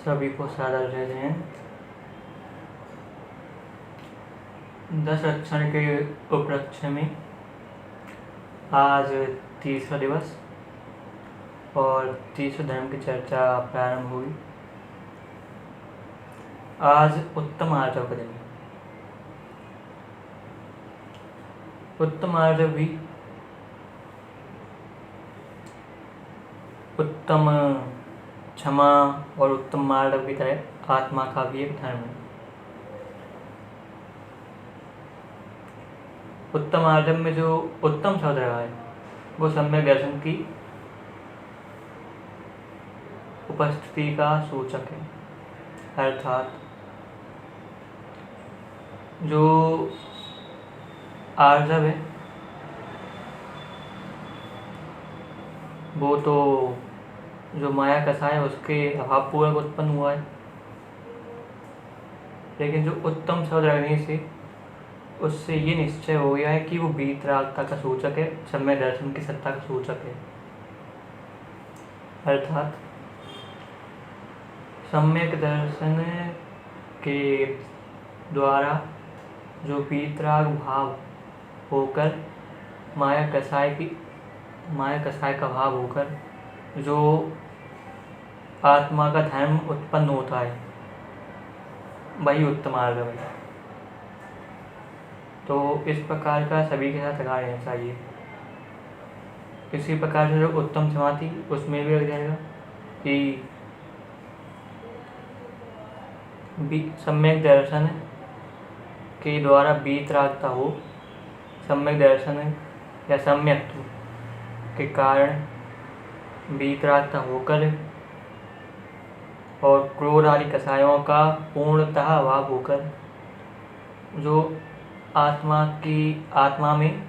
सभी को सादर जय जयंत। 10 लक्षण के उपलक्ष्य में आज तीसरा दिवस और तीसरे धर्म की चर्चा प्रारंभ हुई। आज उत्तम आर्जव का दिन है। उत्तम आर्जव भी उत्तम क्षमा और उत्तम मार्ग की तरह आत्मा का भी एक धर्म है। उत्तम आर्जव में जो उत्तम शब्द रहा है वो सम्यक दर्शन की उपस्थिति का सूचक है, अर्थात जो आर्जव है वो तो जो माया कसा है उसके अभावपूर्वक उत्पन्न हुआ है, लेकिन जो उत्तम शब्द रहने से उससे ये निश्चय हो गया है कि वो वीतरागता का सूचक है, सम्यक दर्शन की सत्ता का सूचक है। अर्थात सम्यक दर्शन के द्वारा जो वीतराग भाव होकर माया कसाय का भाव होकर जो आत्मा का धर्म उत्पन्न होता है वही उत्तम आर्जव है। तो इस प्रकार का सभी के साथ लगा रहना चाहिए। इसी प्रकार से जो उत्तम क्षमा थी उसमें भी लग जाएगा कि सम्यक दर्शन के द्वारा वीतरागता हो, सम्यक दर्शन या सम्यक्त्व के कारण वीतरागता होकर और क्रोध आदि कसायों का पूर्णतः अभाव होकर जो आत्मा में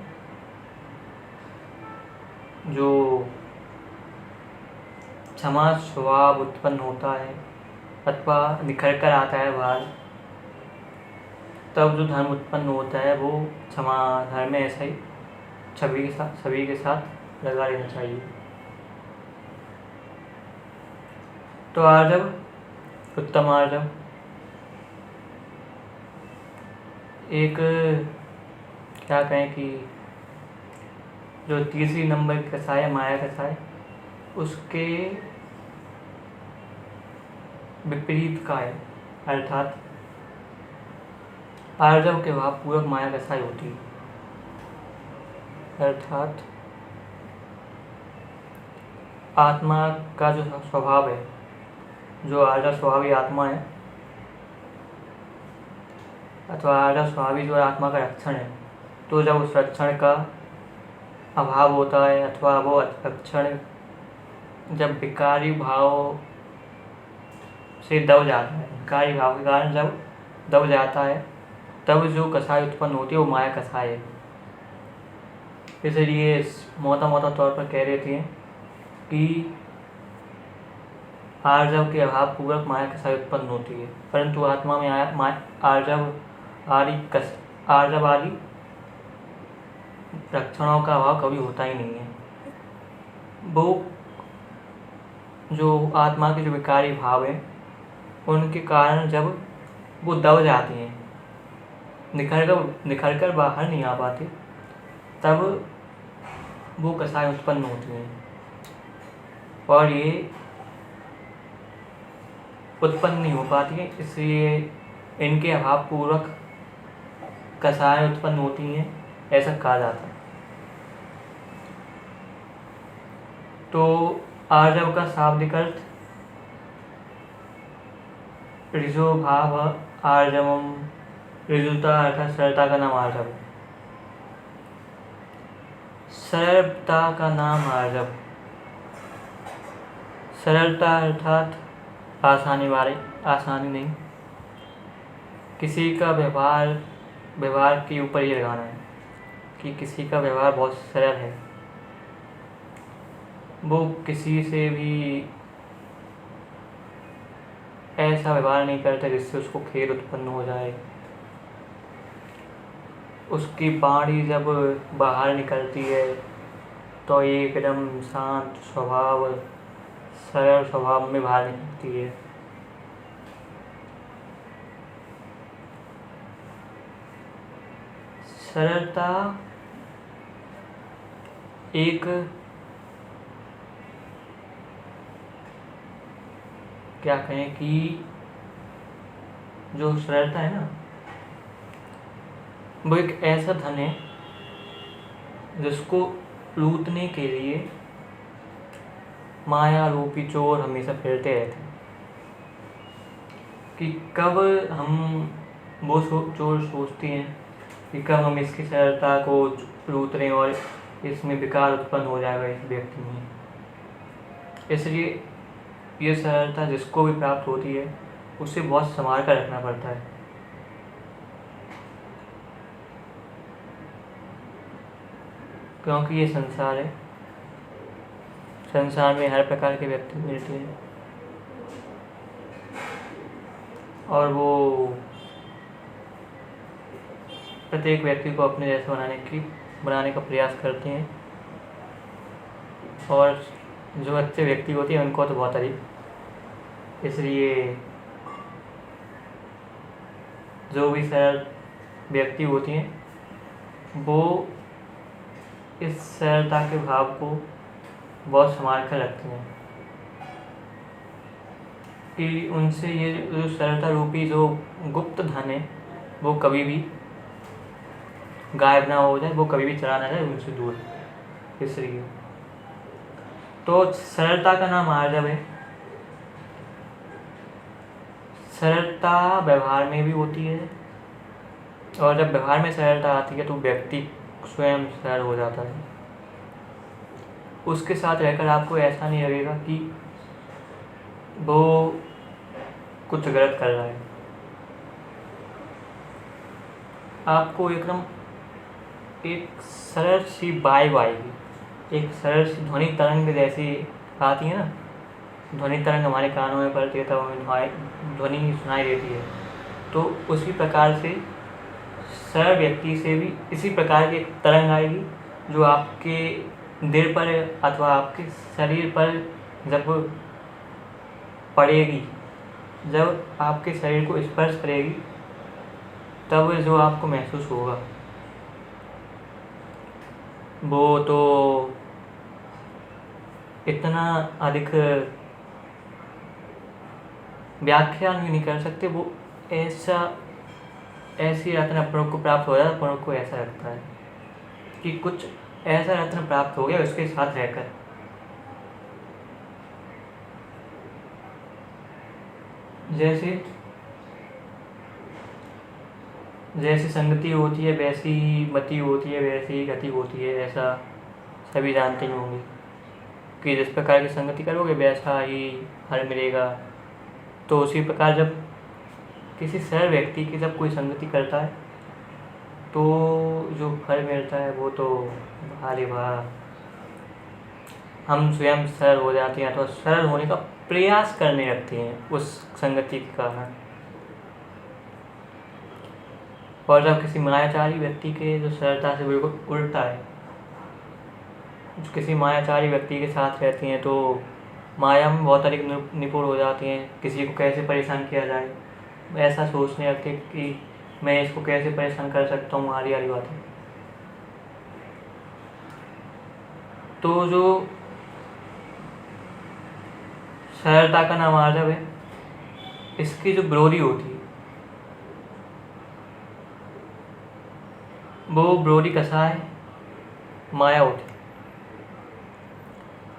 जो क्षमा स्वभाव उत्पन्न होता है अथवा निखर कर आता है बाहर, तब जो धर्म उत्पन्न होता है वो क्षमा धर्म में ऐसा ही सभी के साथ लगा रहना चाहिए। तो आर्जव, उत्तम आर्जव एक क्या कहें कि जो तीसरी नंबर की कसाय माया कसाय उसके विपरीत का है, अर्थात आर्जव के भाव पूर्वक माया कसाय होती है। अर्थात आत्मा का जो स्वभाव है, जो आर्जव स्वभावी आत्मा है अथवा आर्जव स्वभावी जो आत्मा का रक्षण है, तो जब उस रक्षण का अभाव होता है अथवा वो रक्षण जब विकारी भाव से दब जाता है, विकारी भाव के कारण जब दब जाता है तब जो कसाय उत्पन्न होती है वो माया कसाय है। इसलिए मोटा तौर पर कह रहे थे कि आर्जव के अभाव पूर्वक माया कसाय उत्पन्न होती है, परंतु आत्मा में आर्जव आदि लक्षणों का अभाव कभी होता ही नहीं है। वो जो आत्मा के जो विकारी भाव हैं उनके कारण जब वो दब जाती हैं, निखर कर बाहर नहीं आ पाती, तब वो कसाय उत्पन्न होती हैं और ये उत्पन्न नहीं हो पाती है, इसलिए इनके अभाव पूर्वक कसाय उत्पन्न होती हैं, ऐसा कहा जाता है। तो आर्जव का शाब्दिक अर्थ ऋजो भाव आर्जवम, ऋजुता अर्थात सरलता का नाम आर्जव, सरलता का नाम आर्जव। सरलता अर्थात आसानी नहीं, किसी का व्यवहार के ऊपर ये लगाना है कि किसी का व्यवहार बहुत सरल है, वो किसी से भी ऐसा व्यवहार नहीं करता जिससे उसको खेद उत्पन्न हो जाए। उसकी वाणी जब बाहर निकलती है तो एकदम शांत स्वभाव, सरल स्वभाव में बाहर निकलती है। सरलता एक क्या कहें कि जो सरलता है ना, वो एक ऐसा धन है जिसको लूटने के लिए माया रूपी चोर हमेशा फिरते रहते हैं कि कब हम वो चोर सोचते हैं कि कब हम इसकी सरलता को लूट रहे हैं और इसमें विकार उत्पन्न हो जाएगा इस व्यक्ति में। इसलिए ये सरलता जिसको भी प्राप्त होती है उसे बहुत संभाल कर रखना पड़ता है, क्योंकि ये संसार है। संसार में हर प्रकार के व्यक्ति मिलते हैं और वो प्रत्येक व्यक्ति को अपने जैसे बनाने का प्रयास करते हैं, और जो अच्छे व्यक्ति होते हैं उनको तो बहुत अधिक। इसलिए जो भी सरल व्यक्ति होती हैं वो इस सरलता के भाव को बहुत संभाल कर रखते हैं कि उनसे ये जो सरलता रूपी जो गुप्त धन है वो कभी भी गायब ना हो जाए, वो कभी भी चला ना जाए उनसे दूर। इसलिए तो सरलता का नाम आर्जव है। सरलता व्यवहार में भी होती है, और जब व्यवहार में सरलता आती है तो व्यक्ति स्वयं सरल हो जाता है। उसके साथ रहकर आपको ऐसा नहीं लगेगा कि वो कुछ गलत कर रहा है। आपको एकदम एक सरल सी वाइब आएगी, एक सरल सी ध्वनि तरंग जैसी आती है ना, ध्वनि तरंग हमारे कानों में पड़ती है तब हमें ध्वनि सुनाई देती है। तो उसी प्रकार से सरल व्यक्ति से भी इसी प्रकार की एक तरंग आएगी जो आपके दिल पर अथवा आपके शरीर पर जब पड़ेगी, जब आपके शरीर को स्पर्श करेगी तब जो आपको महसूस होगा वो तो इतना अधिक व्याख्या नहीं कर सकते। वो ऐसी रत्न अपनों को प्राप्त हो जाता है, अपनों को ऐसा लगता है कि कुछ ऐसा रत्न प्राप्त हो गया उसके साथ रहकर। जैसी संगति होती है वैसी ही मति होती है, वैसी ही गति होती है, ऐसा सभी जानते ही होंगे कि जिस प्रकार की संगति करोगे वैसा ही फल मिलेगा। तो उसी प्रकार जब किसी सरल व्यक्ति की जब कोई संगति करता है तो जो फल मिलता है वो तो भारी वाह, हम स्वयं सरल हो जाते हैं तो सरल होने का प्रयास करने लगते हैं उस संगति के कारण। और जब किसी मायाचारी व्यक्ति के जो सरलता से बिल्कुल उल्टा है, जो किसी मायाचारी व्यक्ति के साथ रहती हैं तो माया में बहुत अधिक निपुण हो जाती हैं। किसी को कैसे परेशान किया जाए ऐसा सोचने लगते कि मैं इसको कैसे परेशान कर सकता हूँ, आदि आदि बातें। तो जो सरलता का नाम आर्जव है, इसकी जो विरोधी होती है वो विरोधी कसा है, माया होती है।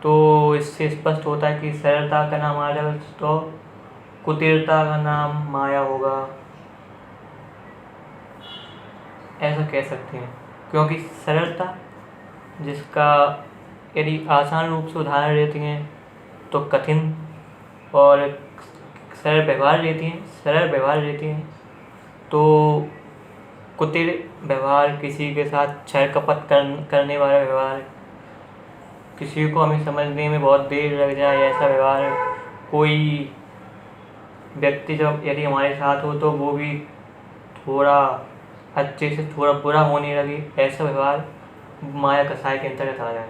तो इससे स्पष्ट होता है कि सरलता का नाम आर्जव तो कुटिलता का नाम माया होगा, ऐसा कह सकते हैं। क्योंकि सरलता जिसका यदि आसान रूप से उदाहरण लेते हैं तो कठिन, और सरल व्यवहार लेती हैं तो कुटिल व्यवहार, किसी के साथ छल कपट करने वाला व्यवहार, किसी को हमें समझने में बहुत देर लग जाए ऐसा व्यवहार। कोई व्यक्ति जब यदि हमारे साथ हो तो वो भी थोड़ा अच्छे से थोड़ा बुरा होने लगे, ऐसा व्यवहार माया कसाय के अंतर्गत आ जाए।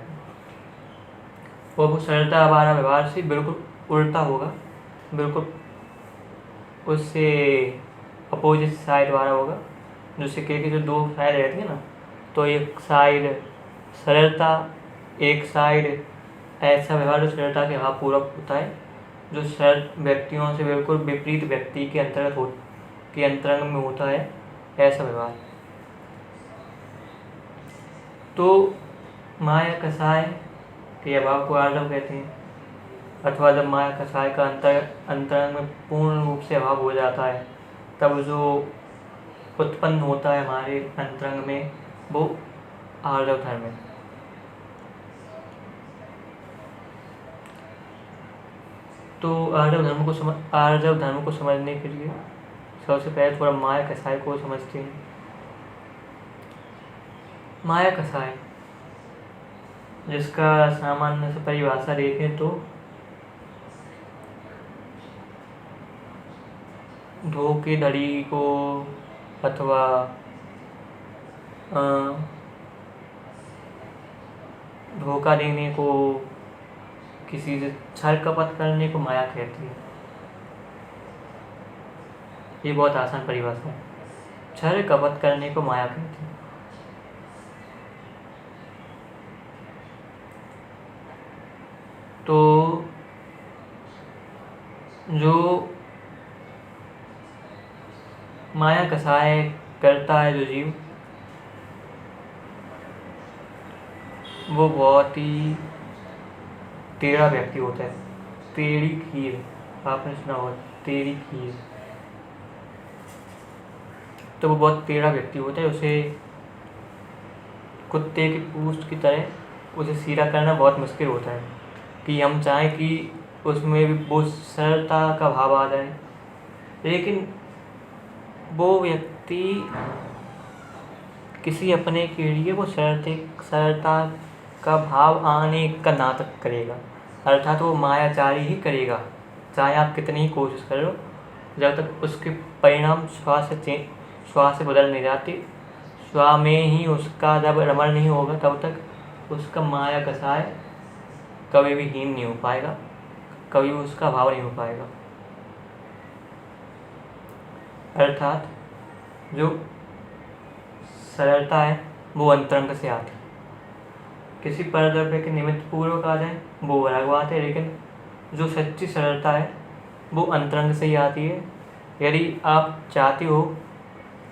और वो सरलता वाला व्यवहार से बिल्कुल उल्टा होगा, बिल्कुल उससे अपोजिट साइड वाला होगा। जो सिक्के की जो दो साइड रहती है ना, तो एक साइड सरलता, एक साइड ऐसा व्यवहार जो सरलता के अभाव पूर्वक होता है, जो सरल व्यक्तियों से बिल्कुल विपरीत व्यक्ति के अंतरंग में होता है, ऐसा व्यवहार। तो माया कसाय के अभाव को आर्जव कहते हैं, अथवा जब माया कसाय का अंतरंग में पूर्ण रूप से अभाव हो जाता है, तब जो उत्पन्न होता है हमारे अंतरंग में, वो आर्जव धर्म है। तो आर्जव धर्म को समझने के लिए सबसे पहले थोड़ा माया कसाय को समझते हैं। माया कसाय, जिसका सामान्य से परिभाषा देखें तो धोखेधड़ी को अथवा धोखा देने को, किसी से छल कपट करने को माया कहती है। ये बहुत आसान परिभाषा है। छल कपट करने को माया कहती है। तो जो माया कसाय करता है जो जीव, वो बहुत ही टेढ़ा व्यक्ति होता है। टेढ़ी खीर, आपने सुना होगा, टेढ़ी खीर। तो वो बहुत टेढ़ा व्यक्ति होता है। उसे कुत्ते की पूंछ की तरह उसे सीधा करना बहुत मुश्किल होता है, कि हम चाहें कि उसमें भी वो सरलता का भाव आ जाए, लेकिन वो व्यक्ति किसी अपने के लिए वो सरलता का भाव आने का नाटक करेगा, अर्थात वो मायाचारी ही करेगा, चाहे आप कितनी ही कोशिश कर लो। जब तक उसके परिणाम श्वास से बदल नहीं जाते, श्वास में ही उसका जब रमण नहीं होगा, तब तक उसका माया कसाय कभी भी हीन नहीं हो पाएगा, कभी उसका भाव नहीं हो पाएगा। अर्थात जो सरलता है वो अंतरंग से आती है। किसी परद्रव्य के निमित्त पूर्वक आ जाए वो अलग बात है, लेकिन जो सच्ची सरलता है वो अंतरंग से ही आती है। यदि आप चाहते हो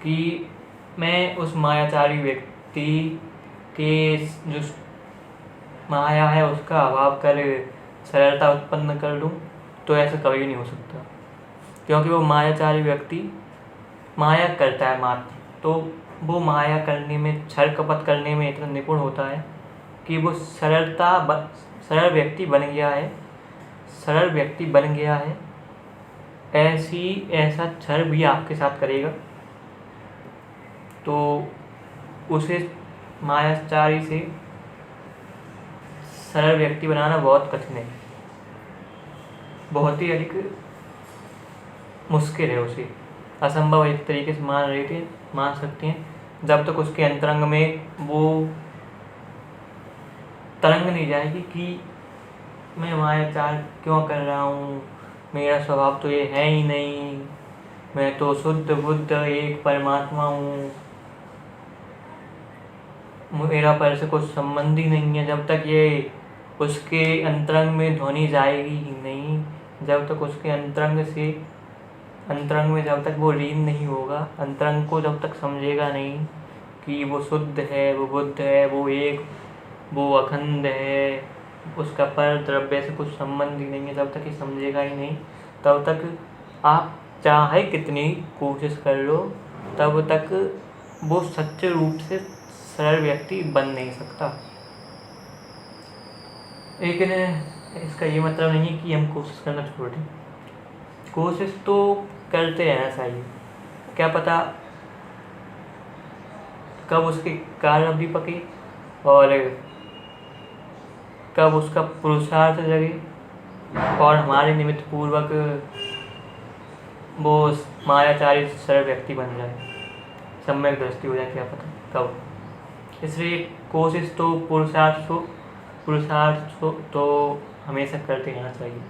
कि मैं उस मायाचारी व्यक्ति के जो माया है उसका अभाव कर सरलता उत्पन्न कर लूँ, तो ऐसा कभी नहीं हो सकता, क्योंकि वो मायाचारी व्यक्ति माया करता है मात्र, तो वो माया करने में, छल कपट करने में इतना निपुण होता है कि वो सरल व्यक्ति बन गया है। ऐसा छल भी आपके साथ करेगा, तो उसे मायाचारी से सरल व्यक्ति बनाना बहुत कठिन है, बहुत ही अधिक मुश्किल है, उसे असंभव एक तरीके से मान सकते हैं, जब तक उसके अंतरंग में वो तरंग नहीं जाएगी कि मैं मायाचार क्यों कर रहा हूँ, मेरा स्वभाव तो ये है ही नहीं, मैं तो शुद्ध बुद्ध एक परमात्मा हूँ, मेरा पर से कुछ संबंध ही नहीं है। जब तक ये उसके अंतरंग में ध्वनि जाएगी ही नहीं, जब तक उसके अंतरंग में जब तक वो लीन नहीं होगा, अंतरंग को जब तक समझेगा नहीं कि वो शुद्ध है, वो बुद्ध है, वो एक, वो अखंड है, उसका पर द्रव्य से कुछ संबंध ही नहीं है, जब तक ये समझेगा ही नहीं, तब तक आप चाहे कितनी कोशिश कर लो, तब तक वो सच्चे रूप से सरल व्यक्ति बन नहीं सकता। लेकिन इसका ये मतलब नहीं कि हम कोशिश करना छोड़ दें, कोशिश तो करते रहना चाहिए। क्या पता कब उसके कार्य अवधि पके और कब उसका पुरुषार्थ जगे और हमारे निमित्त पूर्वक वो मायाचारी सरल व्यक्ति बन जाए, सम्यक दृष्टि हो जाए, क्या पता कब। इसलिए कोशिश तो पुरुषार्थ तो हमेशा करते रहना चाहिए।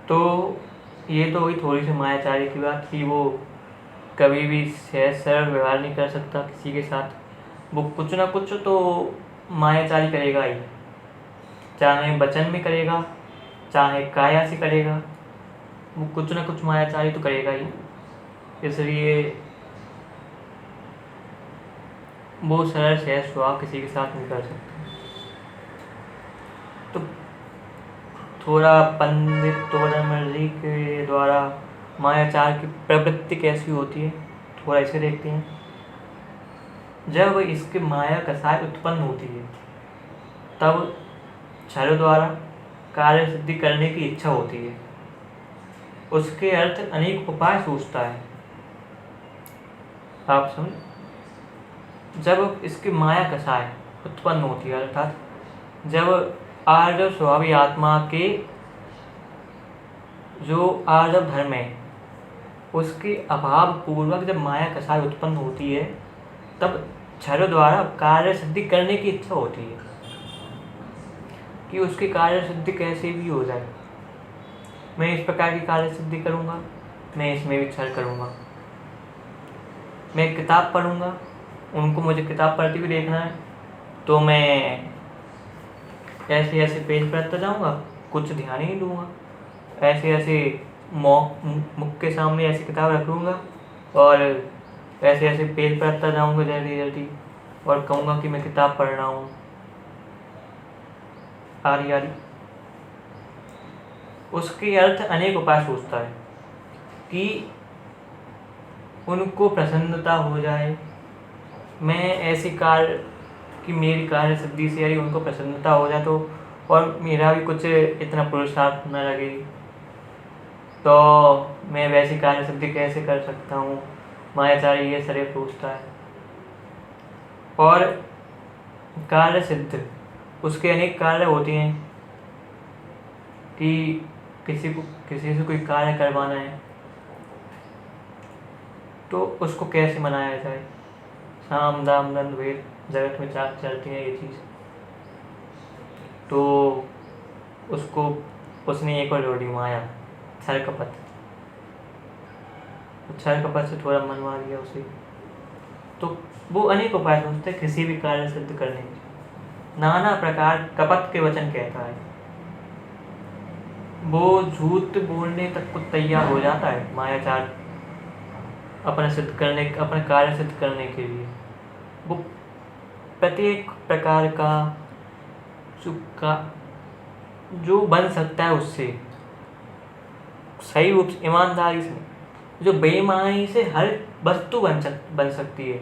तो ये तो हुई थोड़ी सी मायाचारी की बात कि वो कभी भी सहज सरल व्यवहार नहीं कर सकता किसी के साथ। वो कुछ ना कुछ तो मायाचारी करेगा ही, चाहे वचन में करेगा चाहे काया से करेगा, वो कुछ ना कुछ मायाचारी तो करेगा ही। इसलिए वो सरल सहज स्वभाव किसी के साथ नहीं कर सकता। तो थोड़ा पंडित तोरमर्जी के द्वारा मायाचार की प्रवृत्ति कैसी होती है थोड़ा इसे देखते हैं। जब इसके माया कसाय उत्पन्न होती है तब छल द्वारा कार्य सिद्धि करने की इच्छा होती है। उसके अर्थ अनेक उपाय सोचता है। आप समझ, जब इसकी माया कसाय उत्पन्न होती है अर्थात जब आर्जव स्वभावी आत्मा के जो आर्जव धर्म है उसके अभाव पूर्वक जब माया कसाय उत्पन्न होती है तब छल द्वारा कार्य सिद्धि करने की इच्छा होती है कि उसकी कार्य सिद्धि कैसे भी हो जाए। मैं इस प्रकार की कार्य सिद्धि करूँगा, मैं इसमें भी छल करूँगा। मैं किताब पढ़ूँगा, उनको मुझे किताब पढ़ती हुई देखना है तो मैं ऐसे ऐसे पेज पढ़ता जाऊँगा, कुछ ध्यान ही नहीं दूँगा। ऐसे ऐसे मुख के सामने ऐसी किताब रख लूँगा और ऐसे ऐसे पेज पढ़ता जाऊँगा जल्दी जल्दी और कहूँगा कि मैं किताब पढ़ रहा हूँ। आदि आदि उसके अर्थ अनेक उपाय सोचता है कि उनको प्रसन्नता हो जाए। मैं ऐसी कार्य कि मेरी कार्य सिद्धि से यदि उनको प्रसन्नता हो जाए तो और मेरा भी कुछ इतना पुरुषार्थ न लगे तो मैं वैसी कार्य सिद्धि कैसे कर सकता हूँ। मायाचारी ये सदैव सोचता है। और कार्य सिद्ध उसके अनेक कार्य होते हैं कि किसी से कोई कार्य करवाना है तो उसको कैसे मनाया जाए। साम दाम दंड भेद जगत में चाक चलती है ये चीज़। तो उसने एक और जोड़ी माया छल कपट, छल कपट से थोड़ा मनवा दिया उसे तो वो अनेक उपाय सोचते किसी भी कार्य सिद्ध करने के। नाना प्रकार कपट के वचन कहता है। वो झूठ बोलने तक को तैयार हो जाता है मायाचार अपने कार्य सिद्ध करने के लिए। वो प्रत्येक प्रकार का जो बन सकता है उससे सही रूप से ईमानदारी से, जो बेईमानी से हर वस्तु बन सकती है।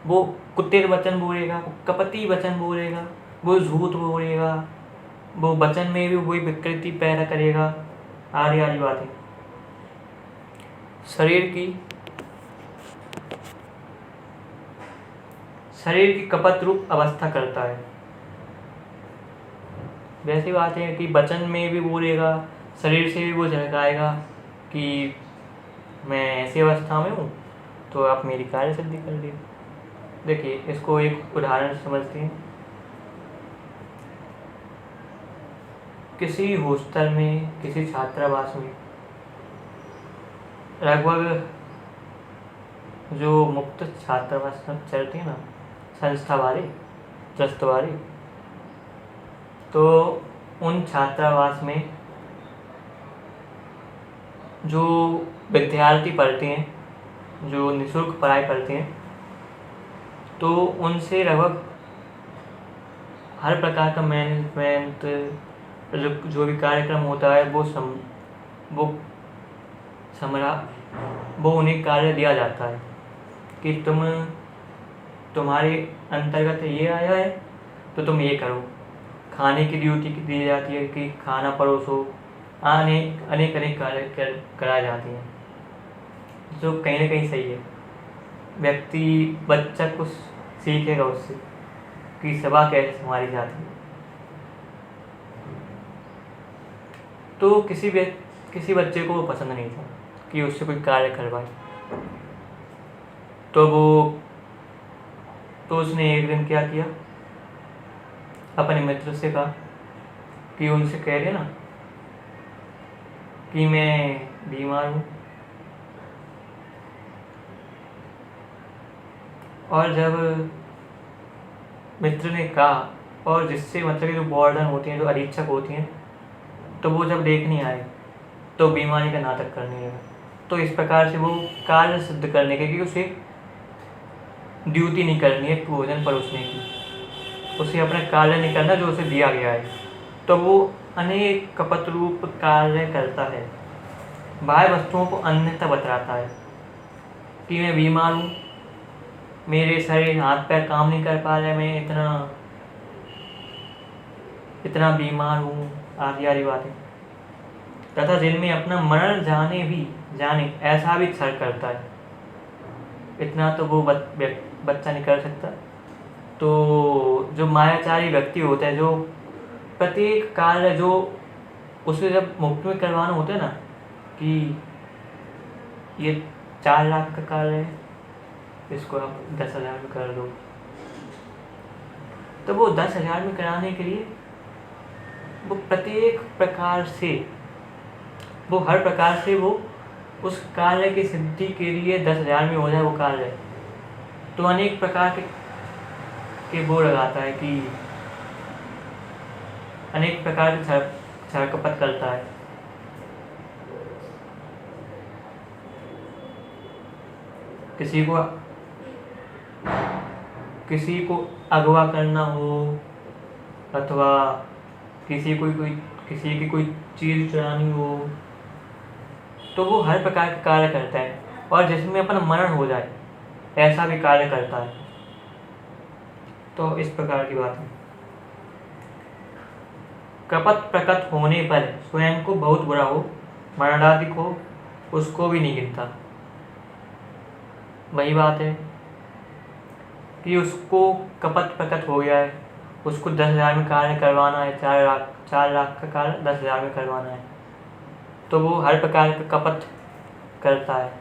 वो कुटिल वचन बोलेगा, वो कपटी वचन बोलेगा, वो झूठ बोलेगा, वो वचन में भी वही विकृति पैदा करेगा। आदि आदि बातें शरीर की कपट रूप अवस्था करता है। वैसी बात है कि वचन में भी बोलेगा, शरीर से भी वो झलकाएगा कि मैं ऐसी अवस्था में हूँ तो आप मेरी कार्य सिद्धि कर लीजिए। देखिए इसको एक उदाहरण समझते हैं। किसी हॉस्टल में, किसी छात्रावास में लगभग जो मुक्त छात्रावास चलती है ना, संस्था वाले, ट्रस्ट वाले, तो उन छात्रावास में जो विद्यार्थी पढ़ते हैं, जो निःशुल्क पढ़ाई करते हैं, तो उनसे लगभग हर प्रकार का मैनेजमेंट जो भी कार्यक्रम होता है वो उन्हें कार्य दिया जाता है कि तुम्हारे अंतर्गत ये आया है तो तुम ये करो। खाने की ड्यूटी दी जाती है कि खाना परोसो, अनेक कार्य कराए जाते हैं जो कहीं ना कहीं सही है। बच्चा कुछ सीखेगा उससे कि सभा कैसे संभाली जाती है। तो किसी बच्चे को वो पसंद नहीं था कि उससे कोई कार्य करवाए। तो उसने एक दिन क्या किया, अपने मित्र से कहा कि उनसे कह देना कि मैं बीमार हूँ और जब मित्र ने कहा, और जिससे मतलब कि जो वार्डन होती हैं, जो अधीक्षक होती हैं, तो वो जब देखने आए तो बीमारी का नाटक करने लगा। तो इस प्रकार से वो कार्य सिद्ध करने के, क्योंकि उसे ड्यूटी नहीं करनी है भोजन परोसने की, उसे अपना कार्य नहीं करना जो उसे दिया गया है, तो वो अनेक कपट रूप कार्य करता है। बाह्य वस्तुओं को अन्यथा बतलाता है कि मैं बीमार हूँ, मेरे शरीर हाथ पैर काम नहीं कर पा रहे, मैं इतना बीमार हूँ, आदि आदि बातें। तथा जिनमें अपना मरण जाने ऐसा भी क्षण करता है। इतना तो वो बच्चा नहीं कर सकता। तो जो मायाचारी व्यक्ति होता है, जो प्रत्येक कार्य जो उसे जब मुफ्त में करवाना होता है ना, कि ये 4 लाख का कार्य है, इसको आप 10,000 में कर दो, तो वो 10,000 में कराने के लिए वो प्रत्येक प्रकार से, वो हर प्रकार से वो उस कार्य की सिद्धि के लिए 10,000 में हो जाए वो कार्य, तो अनेक प्रकार के वो लगाता है कि अनेक प्रकार की छल कपट करता है। किसी को अगवा करना हो, अथवा किसी की कोई चीज़ चुरानी हो, तो वो हर प्रकार के कार्य करता है। और जिसमें अपना मरण हो जाए ऐसा भी कार्य करता है। तो इस प्रकार की बात है। कपट प्रकट होने पर स्वयं को बहुत बुरा हो, मरणाधिक हो, उसको भी नहीं गिनता। वही बात है कि उसको कपट प्रकट हो गया है, उसको 10,000 में कार्य करवाना है, 4 लाख का कार्य 10,000 में करवाना है, तो वो हर प्रकार का कपट करता है।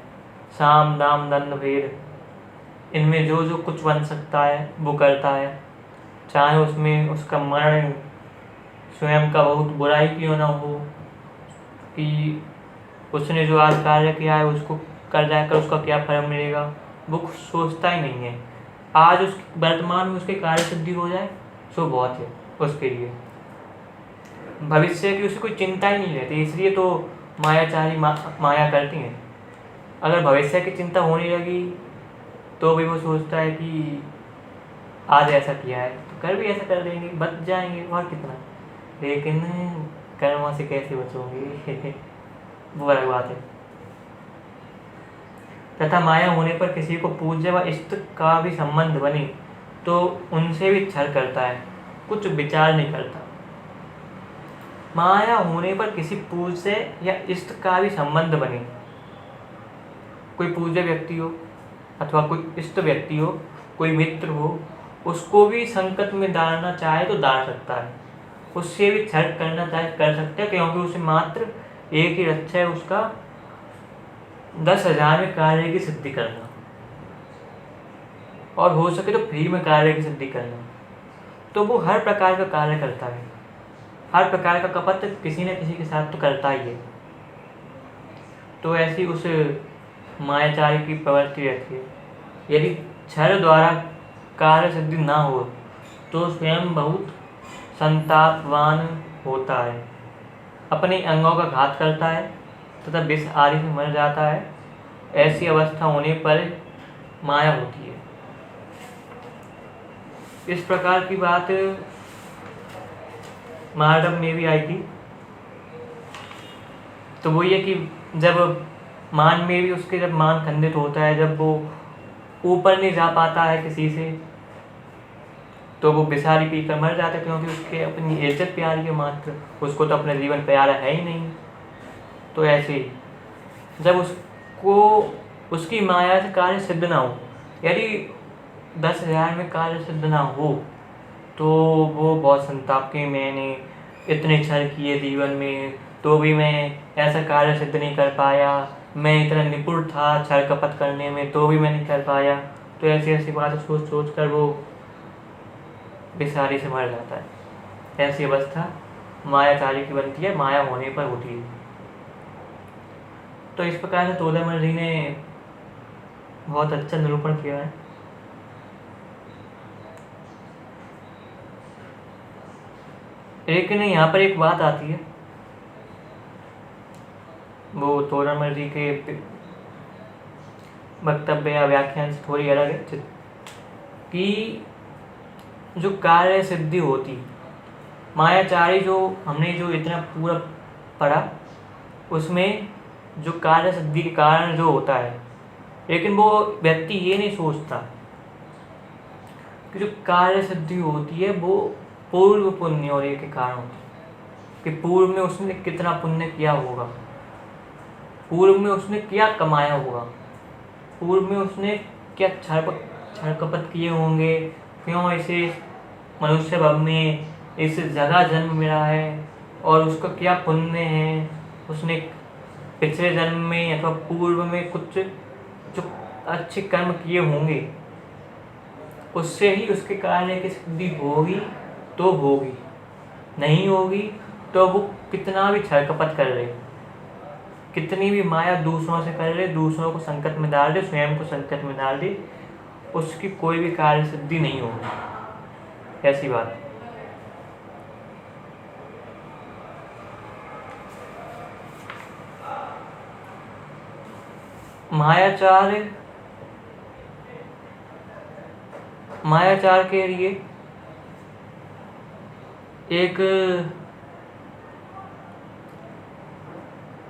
साम दाम दंड भेद, इनमें जो जो कुछ बन सकता है वो करता है, चाहे उसमें उसका मरण स्वयं का बहुत बुराई क्यों ना हो, कि उसने जो आज कार्य किया है उसको कर जाकर उसका क्या फल मिलेगा, वो कुछ सोचता ही नहीं है। आज उस वर्तमान में उसके कार्य सिद्धि हो जाए सो बहुत है उसके लिए, भविष्य की उसे कोई चिंता ही नहीं रहती। इसलिए तो मायाचारी माया करती हैं। अगर भविष्य की चिंता होने लगी तो भी वो सोचता है कि आज ऐसा किया है तो कल भी ऐसा कर देंगे, बच जाएंगे और कितना, लेकिन कर्मों से कैसे बचोगे वो अलग बात है। तथा माया होने पर किसी को पूज्य व इष्ट का भी संबंध बने तो उनसे भी छल करता है, कुछ विचार नहीं करता। माया होने पर किसी पूज्य या इष्ट का भी संबंध बने, कोई पूज्य व्यक्ति हो अथवा कोई इष्ट व्यक्ति हो, कोई मित्र हो, उसको भी संकट में डालना चाहे तो डाल सकता है, उससे भी छल करना चाहे कर सकता है, क्योंकि उसे मात्र एक ही लक्ष्य है, उसका 10,000 में कार्य की सिद्धि करना, और हो सके तो फ्री में कार्य की सिद्धि करना। तो वो हर प्रकार का कार्य करता है, हर प्रकार का कपट किसी न किसी के साथ तो करता ही है। तो ऐसी उस मायाचारी की प्रवृत्ति रहती है। यदि छल द्वारा कार्य सिद्धि ना हो तो स्वयं बहुत संतापवान होता है, अपने अंगों का घात करता है तथा विष आदि से मर जाता है। ऐसी अवस्था होने पर माया होती है। इस प्रकार की बात महाडम में भी आई थी। तो वो ये कि जब मान में भी उसके जब मान खंडित होता है, जब वो ऊपर नहीं जा पाता है किसी से, तो वो विषारी पीकर मर जाता है, क्योंकि उसके अपनी इज्जत प्यारी है मात्र, उसको तो अपना जीवन प्यारा है ही नहीं। तो ऐसे ही जब उसको उसकी माया से कार्य सिद्ध ना हो, यदि 10,000 में कार्य सिद्ध ना हो तो वो बहुत संताप के, मैंने इतने छल किए जीवन में तो भी मैं ऐसा कार्य सिद्ध नहीं कर पाया, मैं इतना निपुण था छल कपट करने में तो भी मैं नहीं कर पाया। तो ऐसी ऐसी बातें सोच सोच कर वो बेसारी से मर जाता है। ऐसी अवस्था मायाचारी की बनती है, माया होने पर होती है। तो इस प्रकार से तोलामल जी ने बहुत अच्छा निरूपण किया है। लेकिन यहाँ पर एक बात आती है, वो तोरमल जी के वक्तव्य या व्याख्यान से थोड़ी अलग है, कि जो कार्य सिद्धि होती, मायाचारी जो हमने जो इतना पूरा पढ़ा, उसमें जो कार्य सिद्धि के कारण जो होता है, लेकिन वो व्यक्ति ये नहीं सोचता कि जो कार्य सिद्धि होती है वो पूर्व पुण्यों के कारण होती है, कि पूर्व में उसने कितना पुण्य किया होगा, पूर्व में उसने क्या कमाया होगा, पूर्व में उसने क्या छल कपट किए होंगे, क्यों इसे मनुष्य भव में इस जगह जन्म मिला है, और उसका क्या पुण्य है, उसने पिछले जन्म में अथवा पूर्व में कुछ जो अच्छे कर्म किए होंगे, उससे ही उसके कार्य की सिद्धि होगी तो होगी, नहीं होगी तो वो कितना भी छल कपट कर ले, कितनी भी माया दूसरों से कर ले, दूसरों को संकट में डाल दे, स्वयं को संकट में डाल दे, उसकी कोई भी कार्य सिद्धि नहीं होगी। ऐसी बात। मायाचार के लिए एक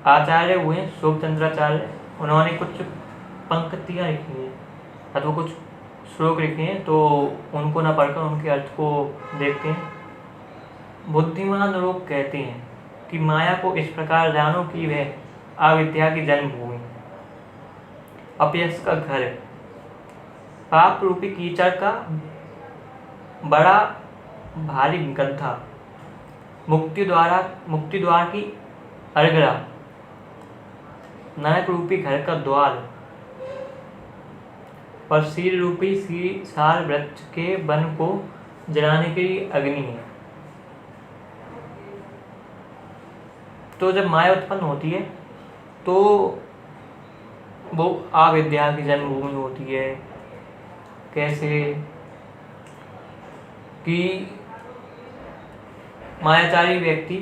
आचार्य हुए शोभचंद्राचार्य, उन्होंने कुछ पंक्तियाँ लिखी हैं अथवा कुछ श्लोक लिखे हैं, तो उनको ना पढ़कर उनके अर्थ को देखते हैं। बुद्धिमान लोग कहते हैं कि माया को इस प्रकार जानो कि वह अविद्या की जन्मभूमि, अपयश का घर, पाप रूपी कीचड़ का बड़ा भारी गड्ढा, मुक्ति द्वार की अरगड़ा, नरक रूपी घर का द्वार, और शील रूपी सार वृक्ष के वन को जलाने के लिए अग्नि है। तो जब माया उत्पन्न होती है तो वो अविद्या की जन्मभूमि होती है। कैसे कि मायाचारी व्यक्ति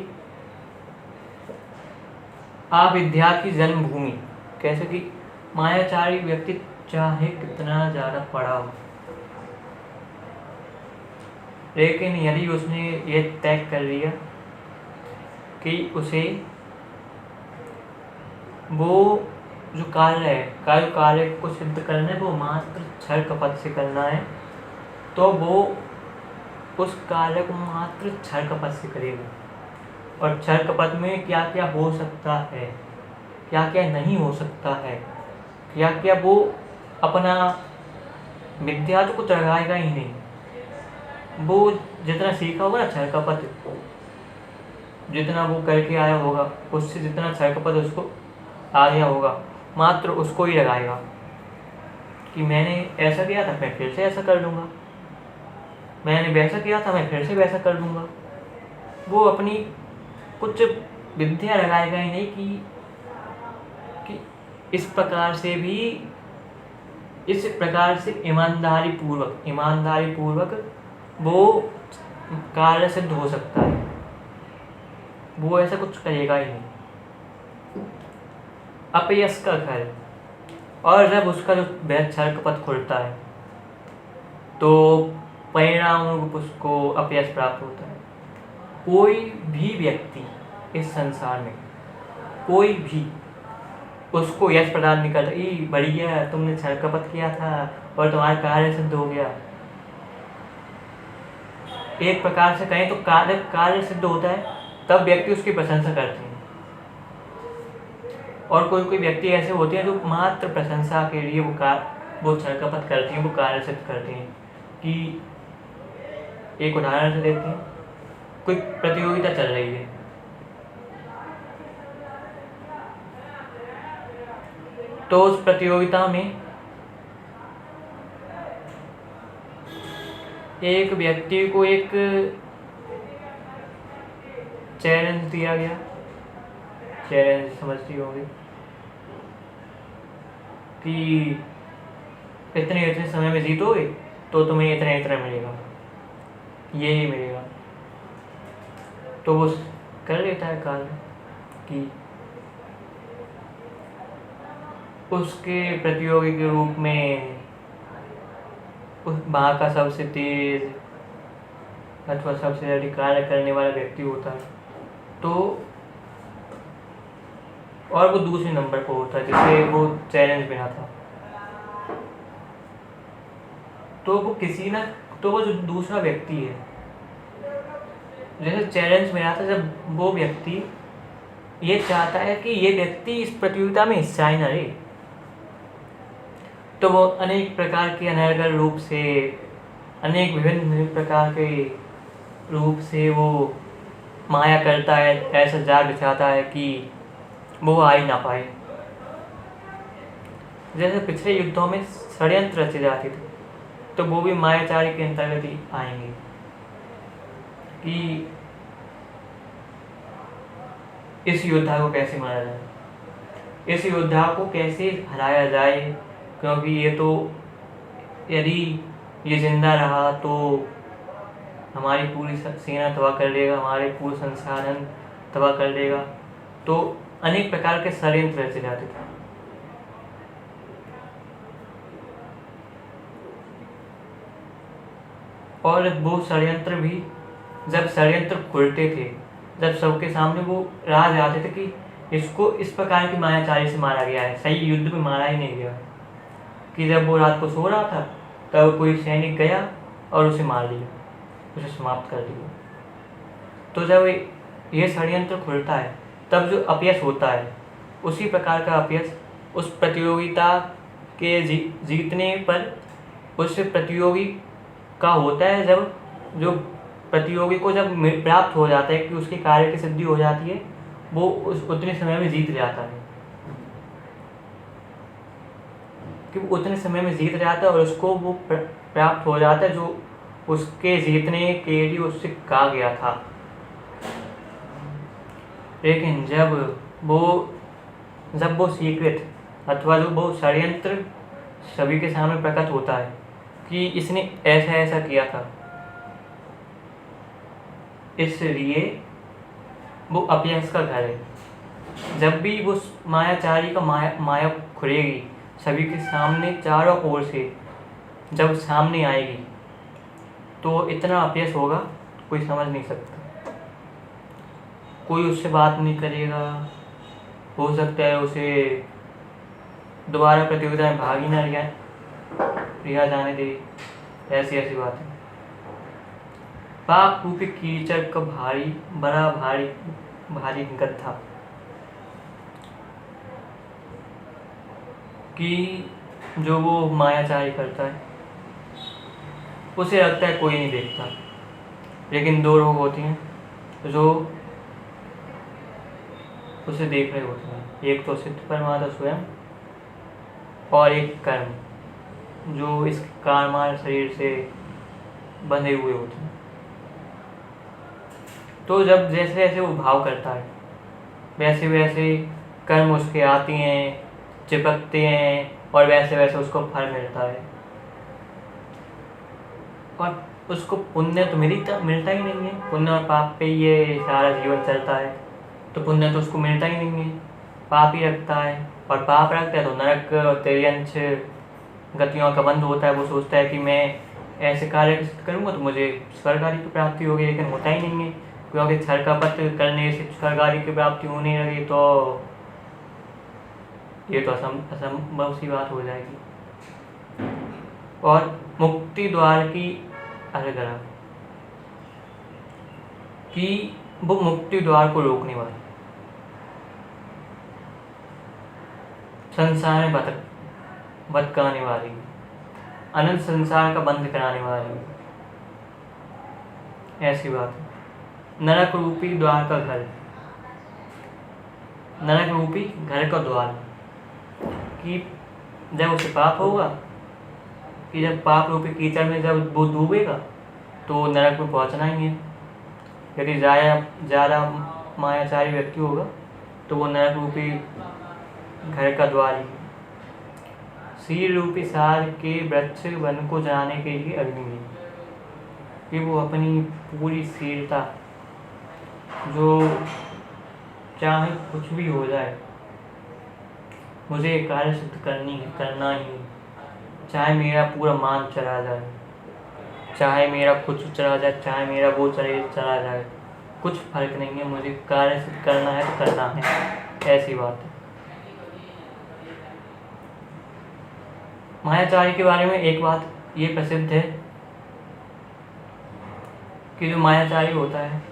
अविद्या की जन्मभूमि, कैसे कि मायाचारी व्यक्ति चाहे कितना ज़्यादा पढ़ा हो, लेकिन यदि उसने ये तय कर लिया कि उसे वो जो कार्य है, कार्य को सिद्ध करना है, वो मात्र छल कपट से करना है, तो वो उस कार्य को मात्र छल कपट से करेगा। और छल कपट में क्या क्या हो सकता है, क्या क्या नहीं हो सकता है, क्या क्या वो अपना विद्या तो कुछ लगाएगा ही नहीं। वो जितना सीखा होगा ना छल कपट, जितना वो करके आया होगा, उससे जितना छल कपट उसको आ गया होगा, मात्र उसको ही लगाएगा कि मैंने ऐसा किया था, मैं फिर से ऐसा कर लूँगा, मैंने वैसा किया था, मैं फिर से वैसा कर लूँगा। वो अपनी कुछ विद्या लगाएगा ही नहीं कि इस प्रकार से ईमानदारी पूर्वक वो कार्य सिद्ध हो सकता है। वो ऐसा कुछ करेगा ही नहीं। अपयश का घर, और जब उसका जो छल कपट खुलता है तो परिणाम रूप उसको अपयश प्राप्त होता है। कोई भी व्यक्ति इस संसार में, कोई भी उसको यश प्रदान नहीं करता, ई बढ़िया तुमने छल कपट किया था और तुम्हारा कार्य सिद्ध हो गया। एक प्रकार से कहें तो कार्य सिद्ध होता है तब व्यक्ति उसकी प्रशंसा करते हैं, और कोई व्यक्ति ऐसे होते हैं जो मात्र प्रशंसा के लिए वो छल कपट करते हैं, वो कार्य सिद्ध करते हैं। कि एक उदाहरण से देते हैं, कोई प्रतियोगिता चल रही है, तो उस प्रतियोगिता में एक व्यक्ति को एक चैलेंज दिया गया, चैलेंज समझती होगी कि इतने समय में जीतोगे तो तुम्हें इतना मिलेगा, ये ही मिलेगा। तो वो कर लेता है कार्य कि उसके प्रतियोगी के रूप में उस वहाँ का सबसे तेज अथवा सबसे अधिक कार्य करने वाला व्यक्ति होता है, तो और वो दूसरे नंबर पर होता है जिसे वो चैलेंज मिला था। तो वो किसी ना तो वो जो दूसरा व्यक्ति है, जैसे चैलेंज मिला था, जब वो व्यक्ति ये चाहता है कि ये व्यक्ति इस प्रतियोगिता में हिस्सा ही न ले, तो वो अनेक प्रकार के अनर्गल रूप से, अनेक विभिन्न प्रकार के रूप से वो माया करता है, ऐसा जाल बिछाता है कि वो आ ही ना पाए। जैसे पिछले युद्धों में षड्यंत्र रचे जाते थे, तो वो भी मायाचारी के अंतर्गत ही आएंगे कि इस योद्धा को कैसे मारा जाए, इस योद्धा को कैसे हराया जाए, क्योंकि ये तो यदि ये जिंदा रहा तो हमारी पूरी सेना तबाह कर देगा, हमारे पूरे संसाधन तबाह कर देगा। तो अनेक प्रकार के षड्यंत्र रचे जाते थे। और वो षड्यंत्र भी जब षड्यंत्र खुलते थे, जब सबके सामने वो राज आते थे कि इसको इस प्रकार की मायाचारी से मारा गया है, सही युद्ध में मारा ही नहीं गया, कि जब वो रात को सो रहा था तब कोई सैनिक गया और उसे मार दिया, उसे समाप्त कर दिया। तो जब ये षड्यंत्र खुलता है तब जो अपयश होता है, उसी प्रकार का अपयश उस प्रतियोगिता के जीतने पर उस प्रतियोगी का होता है, जब जो प्रतियोगी को जब प्राप्त हो जाता है कि उसके कार्य की सिद्धि हो जाती है, वो उस उतने समय में जीत जाता है, कि वो उतने समय में जीत जाता है और उसको वो प्राप्त हो जाता है जो उसके जीतने के लिए उससे कहा गया था। लेकिन जब वो सीक्रेट अथवा जो वो षड्यंत्र सभी के सामने प्रकट होता है कि इसने ऐसा ऐसा किया था, इसलिए वो अपयश का घर है। जब भी वो मायाचारी का माया खुलेगी, सभी के सामने चारों ओर से जब सामने आएगी, तो इतना अपयश होगा कोई समझ नहीं सकता, कोई उससे बात नहीं करेगा, हो सकता है उसे दोबारा प्रतियोगिता में भाग ही ना लिया जाने दे, ऐसी बात है। पाप रूपी कीचड़ का बड़ा भारी गड्ढा, कि जो वो मायाचारी करता है उसे लगता है कोई नहीं देखता, लेकिन दो लोग होते हैं जो उसे देख रहे होते हैं, एक तो सिद्ध परमात्मा स्वयं और एक कर्म जो इस कामार शरीर से बंधे हुए होते हैं। तो जब जैसे जैसे वो भाव करता है, वैसे वैसे कर्म उसके आती हैं, चिपकते हैं, और वैसे वैसे उसको फल मिलता है। और उसको पुण्य तो मिलता ही नहीं है, पुण्य और पाप पे ये सारा जीवन चलता है, तो पुण्य तो उसको मिलता ही नहीं है, पाप ही रखता है, और पाप रखता है तो नरक तिर्यंश गतियों का बंध होता है। वो सोचता है कि मैं ऐसे कार्य करूँगा तो मुझे स्वर्ग आदि की प्राप्ति होगी, लेकिन होता ही नहीं है, क्योंकि छल कपट करने से स्वर्ग आदि की प्राप्ति होने लगी तो ये तो असंभव सी बात हो जाएगी। और मुक्ति द्वार की अलगरा, कि वो मुक्ति द्वार को रोकने वाली, संसार में भटकाने वाली, अनंत संसार का बंद कराने वाली, ऐसी बात है। नरक रूपी द्वार का घर, नरक रूपी घर का द्वार, कि जब उसे पाप होगा, कि जब पाप रूपी कीचड़ में जब वो डूबेगा तो नरक में पहुंचना ही है। यदि ज़्यादा मायाचारी व्यक्ति होगा तो वो नरक रूपी घर का द्वार ही। शील रूपी सार के वृक्ष वन को जलाने के लिए अग्नि है, कि वो अपनी पूरी शीलता जो चाहे कुछ भी हो जाए, मुझे ये कार्य सिद्ध करना ही, चाहे मेरा पूरा मान चला जाए, चाहे मेरा कुछ चला जाए, चाहे मेरा वो चला जाए, कुछ फर्क नहीं है, मुझे कार्य सिद्ध करना है तो करना है। ऐसी बात है। मायाचारी के बारे में एक बात ये प्रसिद्ध है कि जो मायाचारी होता है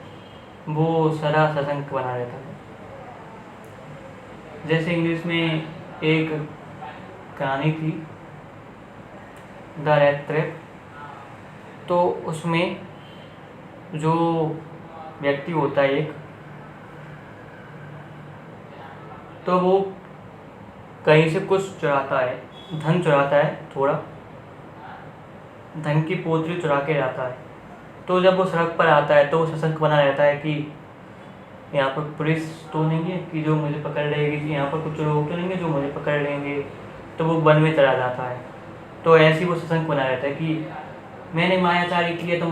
वो सदा सशंक बना रहता है। जैसे इंग्लिश में एक कहानी थी, द रैट ट्रैप, तो उसमें जो व्यक्ति होता है एक, तो वो कहीं से कुछ चुराता है, धन चुराता है, थोड़ा धन की पोटली चुरा के लाता है। तो जब वो सड़क पर आता है तो वो सशंक बना रहता है कि यहाँ पर पुलिस तो नहीं है कि जो मुझे पकड़ लेगी, यहाँ पर कुछ लोग तो नहीं है जो मुझे पकड़ लेंगे। तो वो वन में चला जाता है। तो ऐसे ही वो सशंक बना रहता है कि मैंने मायाचारी की है तो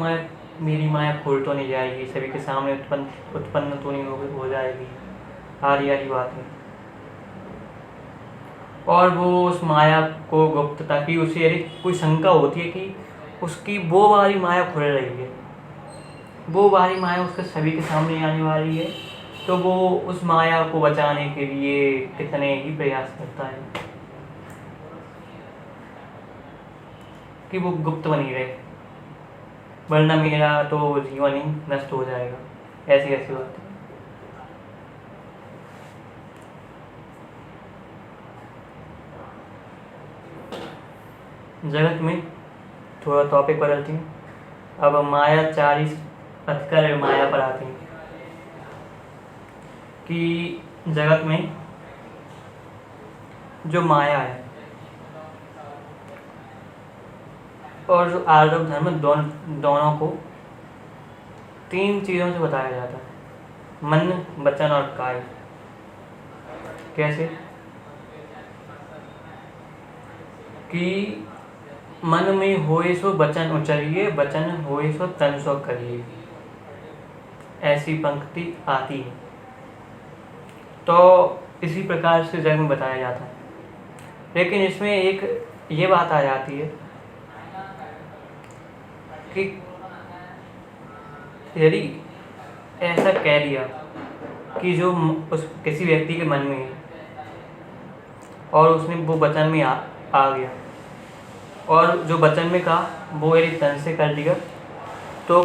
मेरी माया खोल तो नहीं जाएगी, सभी के सामने उत्पन्न तो नहीं हो जाएगी, आरी बात है। और वो उस माया को गुप्त, ताकि उसे यदि कोई शंका होती है कि उसकी वो वाली माया खुल रही है, वो वाली माया उसके सभी के सामने आने वाली है, तो वो उस माया को बचाने के लिए कितने ही प्रयास करता है कि वो गुप्त बनी रहे, वरना मेरा तो जीवन ही नष्ट हो जाएगा। ऐसी ऐसी बात है। जगत में थोड़ा टॉपिक बदलती हूँ, अब मायाचारी हटकर माया पर आती हैं कि जगत में जो माया है और जो आर्य धर्म दोनों को 3 चीज़ों से बताया जाता है, मन, वचन और काया। कैसे कि मन में होए सो वचन उचरिए, वचन होए सो तन सो करिए, ऐसी पंक्ति आती है। तो इसी प्रकार से जग में बताया जाता है। लेकिन इसमें एक ये बात आ जाती है कि यदि ऐसा कह दिया कि जो उस किसी व्यक्ति के मन में है और उसने वो वचन में आ गया, और जो वचन में कहा वो यदि तन से कर दिया, तो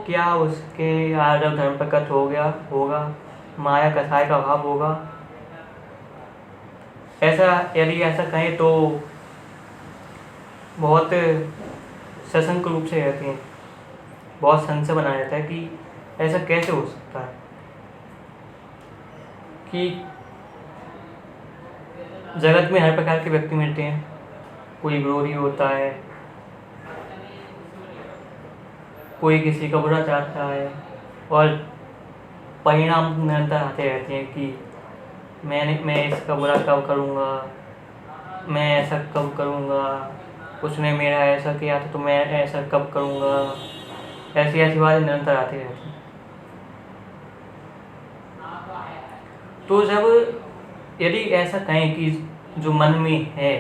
क्या उसके आर्य धर्म प्रकट हो गया होगा, माया कसाय का भाव होगा। यदि ऐसा कहें तो बहुत सशंक रूप से रहते हैं, बहुत संशय बना रहता है कि ऐसा कैसे हो सकता है कि जगत में हर प्रकार के व्यक्ति मिलते हैं। कोई विरोधी होता है, कोई किसी का बुरा चाहता है, और परिणाम निरंतर आते रहते हैं कि मैं इसका बुरा कब करूँगा, मैं ऐसा कब करूँगा, उसने मेरा ऐसा किया तो मैं ऐसा कब करूँगा। ऐसी ऐसी बातें निरंतर आती रहती हैं। तो जब यदि ऐसा कहें कि जो मन में है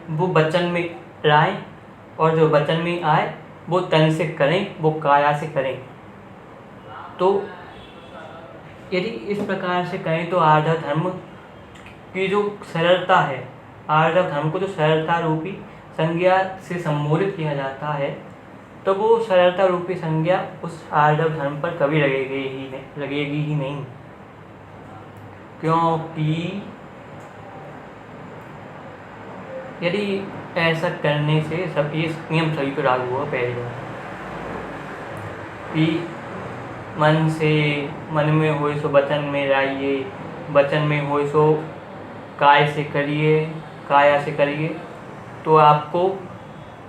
वो वचन में लाएं, और जो वचन में आए वो तन से करें, वो काया से करें, तो यदि इस प्रकार से कहें तो आर्य धर्म की जो सरलता है, आर्य धर्म को जो सरलता रूपी संज्ञा से संबोधित किया जाता है, तो वो सरलता रूपी संज्ञा उस आर्य धर्म पर कभी लगेगी ही नहीं। क्योंकि यदि ऐसा करने से सब ये नियम सभी पर लागू हुआ। पहली बात कि मन में होए सो वचन में लाइए, वचन में होए सो काया से करिए, तो आपको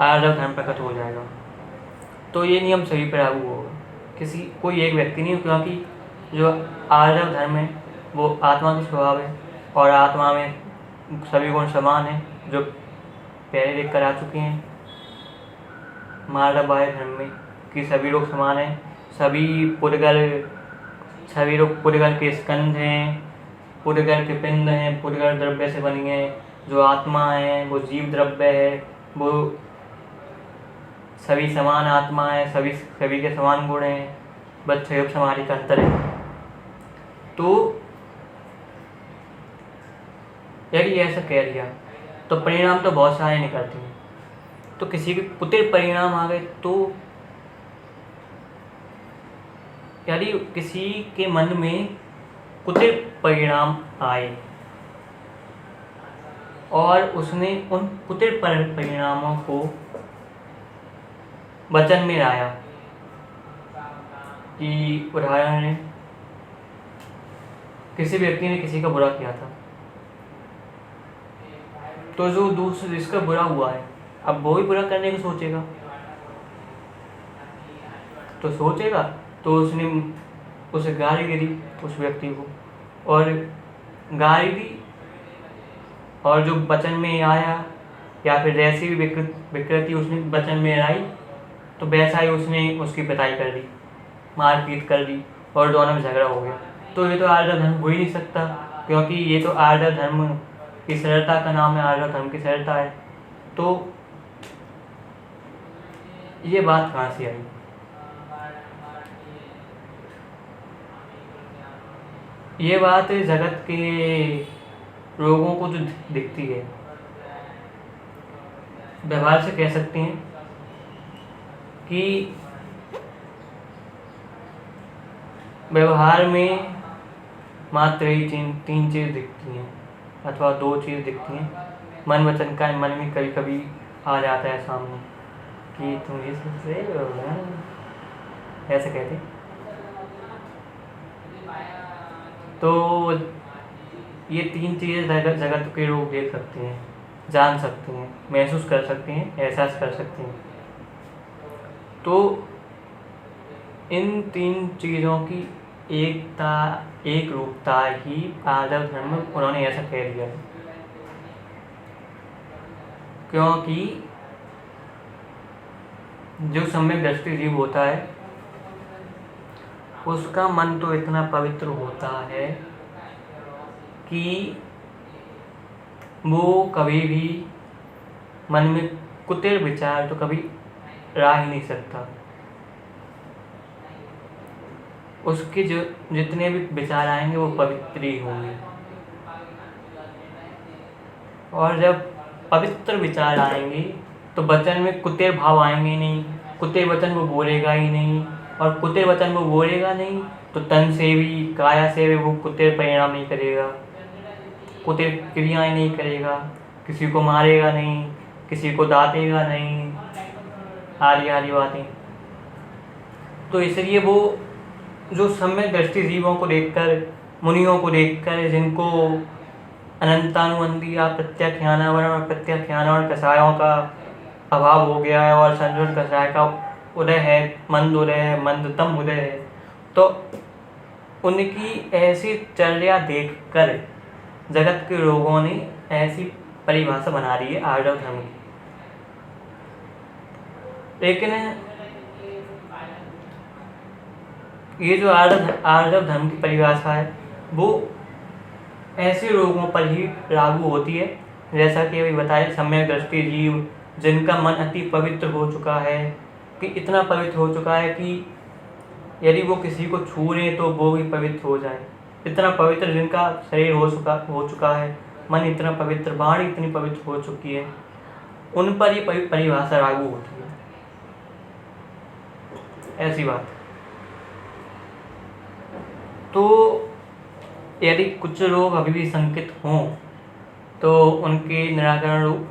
आर्य धर्म प्रकट हो जाएगा। तो ये नियम सभी पर लागू होगा, कोई एक व्यक्ति नहीं, क्योंकि जो आर्य धर्म है वो आत्मा का स्वभाव है, और आत्मा में सभी गुण समान हैं, जो पहले देख कर आ चुके हैं। मार्ग बाह्य धर्म में कि सभी लोग समान हैं, सभी लोग पुद्गल के स्कंध हैं, पुद्गल के पिंड हैं, पुद्गल द्रव्य से बनी है। जो आत्मा है वो जीव द्रव्य है, वो सभी समान आत्मा है, सभी के समान गुण हैं, बस क्षयोप समाधि का अंतर है। तो यदि ऐसा कह दिया तो परिणाम तो बहुत सारे निकलते हैं। तो किसी के कुटिल परिणाम आ गए, तो यदि किसी के मन में कुटिल परिणाम आए और उसने उन कुटिल परिणामों को वचन में लाया, कि उदाहरण है किसी व्यक्ति ने किसी का बुरा किया था, तो जो दूसरे जिसका बुरा हुआ है अब वो भी बुरा करने को सोचेगा, तो उसने उसे गाली दी उस व्यक्ति को, और गाली दी, और जो वचन में आया या फिर जैसी भी विकृति उसने वचन में लाई, तो वैसा ही उसने उसकी पिटाई कर दी, मारपीट कर दी, और दोनों में झगड़ा हो गया। तो ये तो आर्य धर्म हो ही नहीं सकता, क्योंकि ये तो आर्य धर्म की सरलता का नाम है, आर्य धर्म की सरलता है। तो ये बात कहाँ से आई? ये बात जगत के लोगों को जो दिखती है, व्यवहार से कह सकते हैं कि व्यवहार में मात्र ही तीन चीज़ दिखती हैं, अथवा 2 चीज़ दिखती हैं। मन वचन का मन में कभी कभी आ जाता है सामने कि तुम ये सबसे ऐसे कहते। तो ये 3 चीज़ें जगत के लोग देख सकते हैं, जान सकते हैं, महसूस कर सकते हैं, एहसास कर सकते हैं। तो इन 3 चीज़ों की एक रूपता ही आर्य धर्म, उन्होंने ऐसा कह दिया है, क्योंकि जो सम्यक दृष्टि जीव होता है उसका मन तो इतना पवित्र होता है कि वो कभी भी मन में कुटिल विचार तो कभी ला ही नहीं सकता। उसके जो जितने भी विचार आएंगे वो पवित्र ही होंगे, और जब पवित्र विचार आएंगे तो वचन में कुटिल भाव आएंगे नहीं, कुटिल वचन वो बोलेगा ही नहीं, और कुटिल वचन वो बोलेगा नहीं तो तन से भी काया से भी वो कुटिल परिणाम नहीं करेगा, कुटिल क्रियाएं नहीं करेगा, किसी को मारेगा नहीं, किसी को दातेगा नहीं, आदि बातें। तो इसलिए वो जो सम्यक दृष्टि जीवों को देखकर, मुनियों को देखकर, जिनको अनंतानुबंधी या प्रत्याख्यानावरण और प्रत्याख्यानावरण कषायों का अभाव हो गया है और संजोन कषाय का उदय है, मंद उदय है, मंदतम उदय है, तो उनकी ऐसी चर्या देखकर जगत के लोगों ने ऐसी परिभाषा बना दी है आर्य धर्म की। लेकिन ये जो आर्य धर्म की परिभाषा है वो ऐसे लोगों पर ही लागू होती है, जैसा कि अभी बताया, सम्यक दृष्टि जीव, जिनका मन अति पवित्र हो चुका है, कि इतना पवित्र हो चुका है कि यदि वो किसी को छू रहे तो वो भी पवित्र हो जाए, इतना पवित्र जिनका शरीर हो चुका है, मन इतना पवित्र, वाणी इतनी पवित्र हो चुकी है, उन पर ये परिभाषा लागू होती है। ऐसी बात। तो यदि कुछ लोग अभी भी शंकित हों तो उनके निराकरण रूप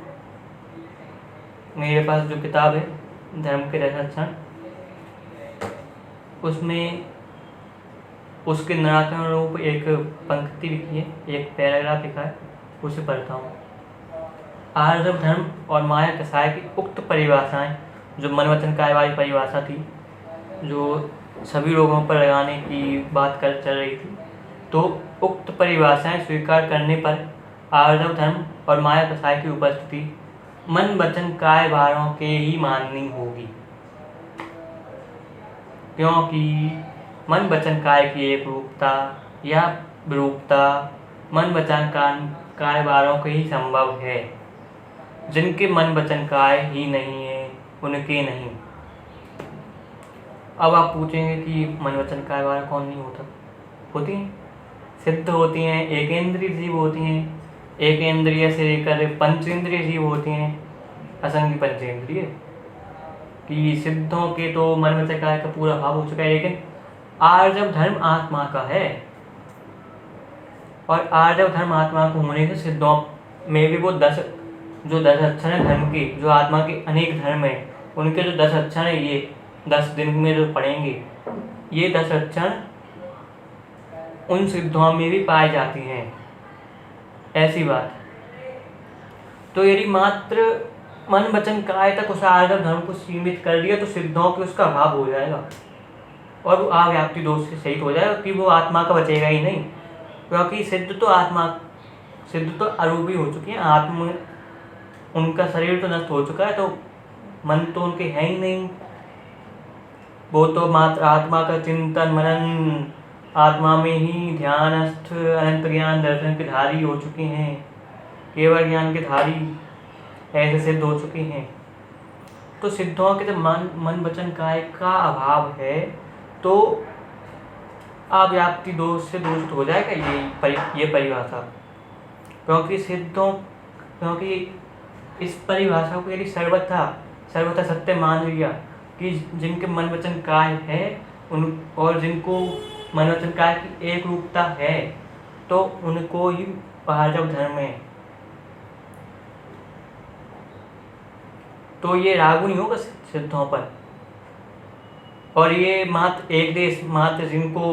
मेरे पास जो किताब है धर्म के दर्शन, उसमें उसके निराकरण रूप एक पंक्ति लिखी है, एक पैराग्राफ लिखा है, उसे पढ़ता हूँ। आर्य धर्म और माया कषाय की उक्त परिभाषाएं, जो मन वचन काय वाली परिभाषा थी, जो सभी लोगों पर लगाने की बात चल रही थी, तो उक्त परिभाषाएं स्वीकार करने पर आर्य धर्म और माया कषाय की उपस्थिति मन वचन काय भारों के ही माननी होगी। क्योंकि मन वचन काय की एक रूपता या विरूपता मन वचन काय वालों के ही संभव है। जिनके मन वचन काय ही नहीं है उनके नहीं। अब आप पूछेंगे कि मन वचन काय वाला कौन नहीं होता? होती हैं, सिद्ध होती हैं, एकेंद्रिय जीव होती हैं, एकेंद्रिय से लेकर पंचेंद्रिय जीव होती हैं, असंख्य पंचेंद्रिय। कि सिद्धों के तो मन वचन काय का पूरा भाव हो चुका है, लेकिन आर्जव धर्म आत्मा का है, और आर्जव धर्म आत्मा को होने से सिद्धों में भी वो 10 अक्षर हैं धर्म के, जो आत्मा के अनेक धर्म हैं, उनके जो 10 अक्षर हैं, ये 10 दिन में जो पढ़ेंगे, ये 10 अक्षर उन सिद्धों में भी पाई जाती हैं। ऐसी बात। तो यदि मात्र मन वचन काय तक उस आर्जव धर्म को सीमित कर दिया तो सिद्धों के उसका अभाव हो जाएगा, और वो अव्याप्ति दोष से सहित हो जाएगा कि वो आत्मा का बचेगा ही नहीं। क्योंकि सिद्ध तो अरूपी हो चुकी हैं, आत्म उनका शरीर तो नष्ट हो चुका है, तो मन तो उनके है ही नहीं। वो तो मात्र आत्मा का चिंतन मनन, आत्मा में ही ध्यानस्थ अनंत ज्ञान दर्शन के धारी हो चुके हैं, केवल ज्ञान के धारी ऐसे सिद्ध हो चुके हैं। तो सिद्धों के जब मन वचन काय का अभाव है तो अव्याप्ति दोष से दूषित हो जाएगा ये परिभाषा। क्योंकि इस परिभाषा को यदि सर्वथा सत्य मान लिया कि जिनके मन वचन काय है उन और जिनको मन वचन काय की एक रूपता है तो उनको ही आर्जव धर्म है, तो ये लागू नहीं होगा सिद्धों पर। और ये मात्र एक देश मात्र जिनको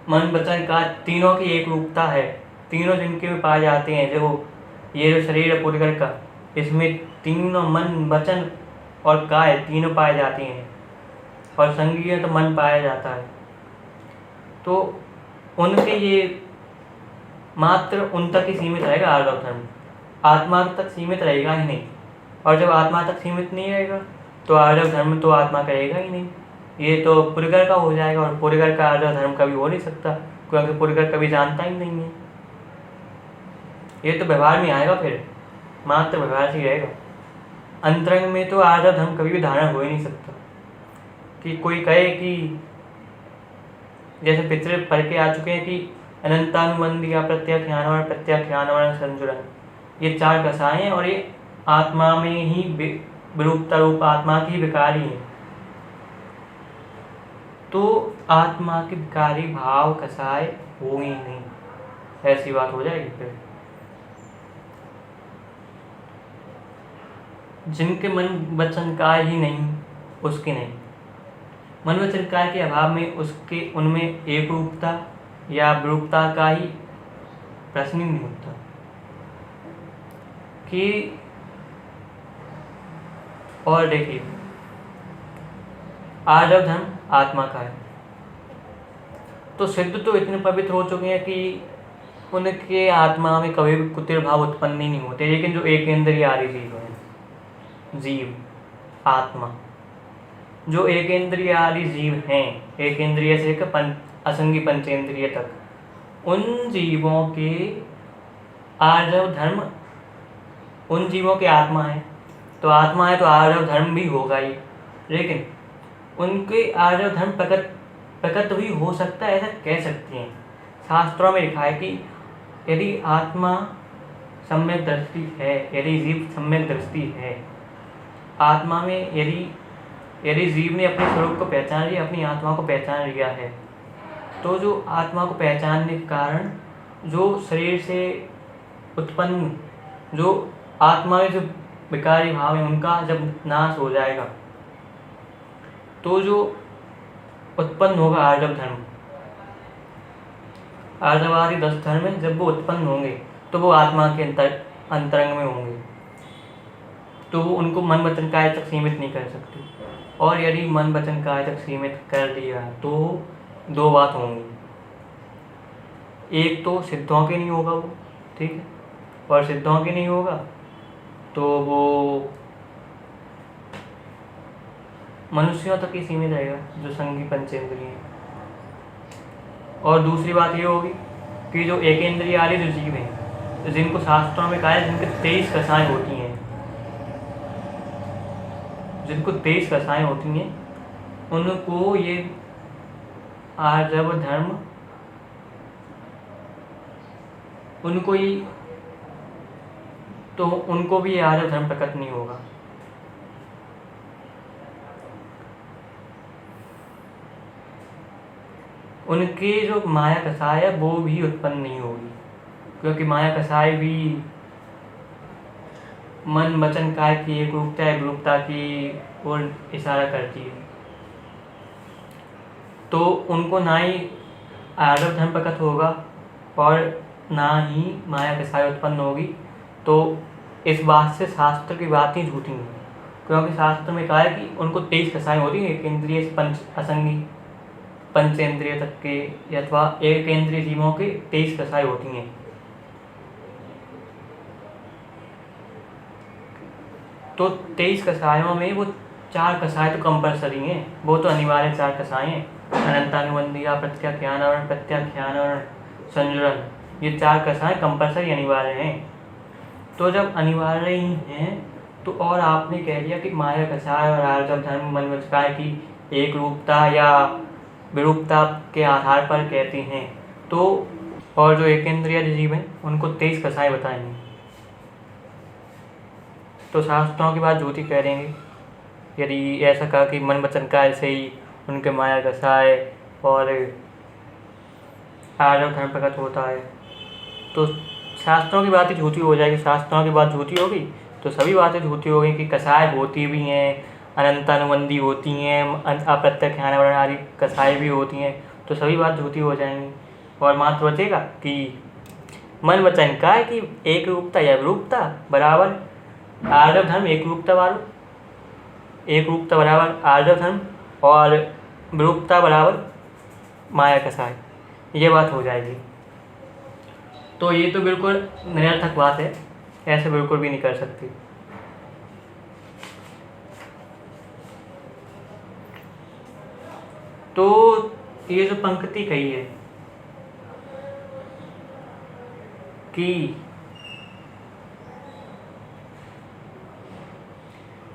मन वचन का तीनों की एक रूपता है, तीनों जिनके में पाए जाते हैं, जो ये जो शरीर है पुरगर का, इसमें तीनों मन वचन और काय तीनों पाए जाते हैं, और संगीय तो मन पाया जाता है। तो उनके ये मात्र उन तक ही सीमित रहेगा आर्जव धर्म, आत्मा तक सीमित रहेगा ही नहीं। और जब आत्मा तक सीमित नहीं रहेगा तो आर्जव धर्म तो आत्मा करेगा ही नहीं, ये तो पुरगर का हो जाएगा, और पुरगर का आर्जव धर्म कभी हो नहीं सकता, क्योंकि पुरगर कभी जानता ही नहीं है। ये तो व्यवहार में आएगा, फिर मात्र व्यवहार से ही रहेगा। अंतरंग में तो आर्जव धर्म कभी भी धारण हो ही नहीं सकता। कि कोई कहे कि जैसे पिछले पढ़ के आ चुके हैं कि अनंतानुबंध या प्रत्याख्यान संजुरन, ये 4 दशाएं हैं, और ये आत्मा में ही विरूपता रूप आत्मा की विकारी है। तो आत्मा के विकारी भाव कसाय हो ही नहीं, ऐसी बात हो जाएगी। फिर जिनके मन वचन काय ही नहीं उसके नहीं, मन वचन काय के अभाव में उसके उनमें एक रूपता या विरूपता का ही प्रश्न ही नहीं उठता। कि और देखिए, आर्जव धर्म आत्मा का है, तो सिद्ध तो इतने पवित्र हो चुके हैं कि उनके आत्मा में कभी भी कुटिल भाव उत्पन्न ही नहीं होते। लेकिन जो एक इंद्रिय आदि जीव आत्मा, जो एक इंद्रिय आदि जीव हैं, एक इंद्रिय से लेकर असंगी पंचेंद्रिय तक, उन जीवों के आर्जव धर्म, उन जीवों के आत्मा है, तो आत्मा है तो आर्जव धर्म भी होगा ही। लेकिन उनके आर्जव धर्म प्रकट भी हो सकता है, ऐसा कह सकते हैं। शास्त्रों में लिखा है कि यदि आत्मा सम्यक दृष्टि है, यदि जीव सम्यक दृष्टि है, आत्मा में यदि जीव ने अपने स्वरूप को पहचान लिया, अपनी आत्मा को पहचान लिया है, तो जो आत्मा को पहचानने के कारण जो शरीर से उत्पन्न जो आत्मा में जो विकारी भाव है उनका जब नाश हो जाएगा, तो जो उत्पन्न होगा आर्जव धर्म, आर्जवादी 10 धर्म में जब वो उत्पन्न होंगे तो वो आत्मा के अंतरंग में होंगे, तो वो उनको मन वचन काय तक सीमित नहीं कर सकते। और यदि मन वचन काय तक सीमित कर दिया तो 2 बात होंगी, एक तो सिद्धों के नहीं होगा वो, ठीक है, और सिद्धों के नहीं होगा तो वो मनुष्यों तक ही सीमित रहेगा जो संघी पंचेंद्रिय हैं। और दूसरी बात ये होगी कि जो एक इंद्रिय वाले जो जीव हैं, जिनको शास्त्रों में कहा है जिनके 23 कसाएं होती हैं, जिनको 23 कसाएं होती हैं, उनको ये आर्जव धर्म, उनको ही तो उनको भी ये आर्जव धर्म प्रकट नहीं होगा। उनकी जो माया कसाय है वो भी उत्पन्न नहीं होगी, क्योंकि माया कसाय भी मन वचन काय की एकरूपता की ओर इशारा करती है। तो उनको ना ही आर्जव धर्म प्रकट होगा और ना ही माया कसाय उत्पन्न होगी। तो इस बात से शास्त्र की बातें झूठी हैं, क्योंकि शास्त्र में कहा है कि उनको 23 कसाएं होती हैं, एक इंद्रिय से असंगी पंचेंद्रिय तक के, अथवा एक इंद्रिय जीवों के 23 कसाएं होती हैं। तो 23 कसायों में वो 4 कसाय तो कंपल्सरी हैं, वो तो अनिवार्य 4 कसाएं हैं, अनंतानुबंधिया, प्रत्याख्यान, प्रत्याख्यान, संजुरण, ये 4 कसाएं कंपल्सरी अनिवार्य हैं। तो जब अनिवार्य ही हैं तो और आपने कह दिया कि माया कसाय और आर्जव धर्म मन वचकाय की एक रूपता या विरूपता के आधार पर कहते हैं, तो और जो एक इंद्रिय जीव हैं उनको 23 कसाएं बताएंगे, तो शास्त्रों की बात झूठी कह देंगे यदि ऐसा कहा कि मन वचन काय से ही उनके माया कसाय और आर्जव धर्म प्रकट होता है, तो शास्त्रों की बातें झूठी हो जाएगी। शास्त्रों की बात झूठी होगी तो सभी बातें झूठी हो गई कि कसाय होती भी हैं, अनंतानुबंधी होती हैं, अप्रत्याख्यान आदि कसाय भी होती हैं, तो सभी बात झूठी हो जाएंगी। और मात्र बचेगा कि मन वचन काय की एक रूपता या विरूपता बराबर आर्जव धर्म, एक रूपता बराबर आर्जव धर्म और विरूपता बराबर माया कसाय, ये बात हो जाएगी। तो ये तो बिल्कुल निरर्थक बात है, ऐसे बिल्कुल भी नहीं कर सकती। तो ये जो पंक्ति कही है कि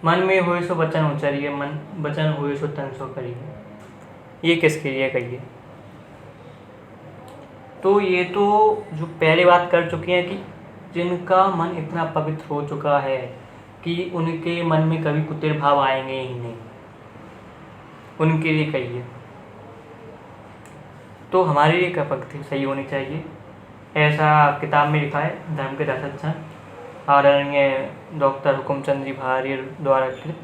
मन में होए सो वचन उचरिए, मन वचन होए सो तन सो करिए, ये किसके लिए कही है? तो ये तो जो पहले बात कर चुके हैं कि जिनका मन इतना पवित्र हो चुका है कि उनके मन में कभी कुटिल भाव आएंगे ही नहीं, उनके लिए कहिए। तो हमारे लिए क्या पंक्ति सही होनी चाहिए, ऐसा किताब में लिखा है धर्म के दर्शन आदरणीय डॉक्टर हुकुमचंद जी भारी द्वारा कृत।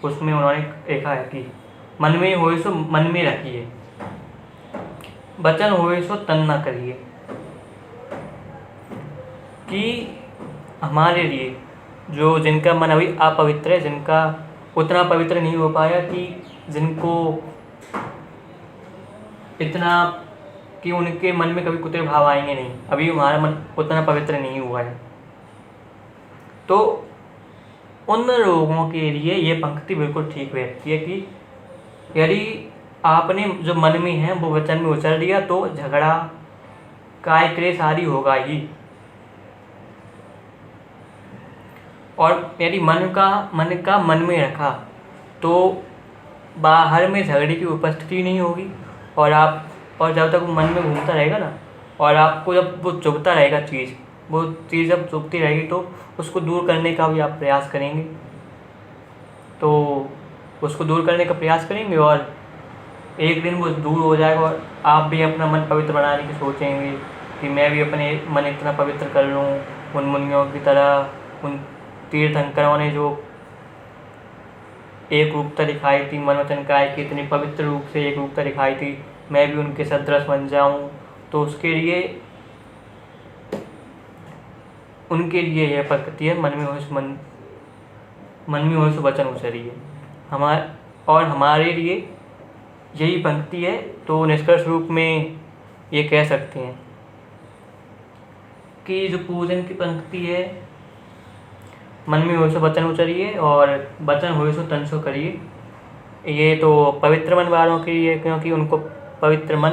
उसमें उन्होंने लिखा है कि मन में होए सो मन में रखिए, वचन होए सो तन न करिए। कि हमारे लिए जो जिनका मन अभी अपवित्र है, जिनका उतना पवित्र नहीं हो पाया कि जिनको इतना कि उनके मन में कभी कुटिल भाव आएंगे नहीं, अभी हमारा मन उतना पवित्र नहीं हुआ है, तो उन लोगों के लिए ये पंक्ति बिल्कुल ठीक बैठती है कि यदि आपने जो मन में है वो वचन में उचल दिया तो झगड़ा काय क्लेश आदि होगा ही। और यदि मन का मन में रखा तो बाहर में झगड़े की उपस्थिति नहीं होगी, और जब तक वो मन में घूमता रहेगा ना, और आपको जब वो चुभता रहेगा वो चीज़ जब चुभती रहेगी तो उसको दूर करने का भी आप प्रयास करेंगे, तो उसको दूर करने का प्रयास करेंगे और एक दिन वो दूर हो जाएगा और आप भी अपना मन पवित्र बनाने की सोचेंगे कि मैं भी अपने मन इतना पवित्र कर लूँ उन मुनियों की तरह, उन तीर्थंकरों ने जो एक रूपता दिखाई थी, मन वचन काय की इतनी पवित्र रूप से एक रूपता दिखाई थी, मैं भी उनके सदृश बन जाऊँ। तो उसके लिए उनके लिए यह पंक्ति है, मन में हो सो वचन उचरिए। हमारे लिए यही पंक्ति है। तो निष्कर्ष रूप में ये कह सकते हैं कि जो पूजन की पंक्ति है, मन में हो सो वचन उचरिए और वचन हो सो तन सो करिए, ये तो पवित्र मन वालों के लिए, क्योंकि उनको पवित्र मन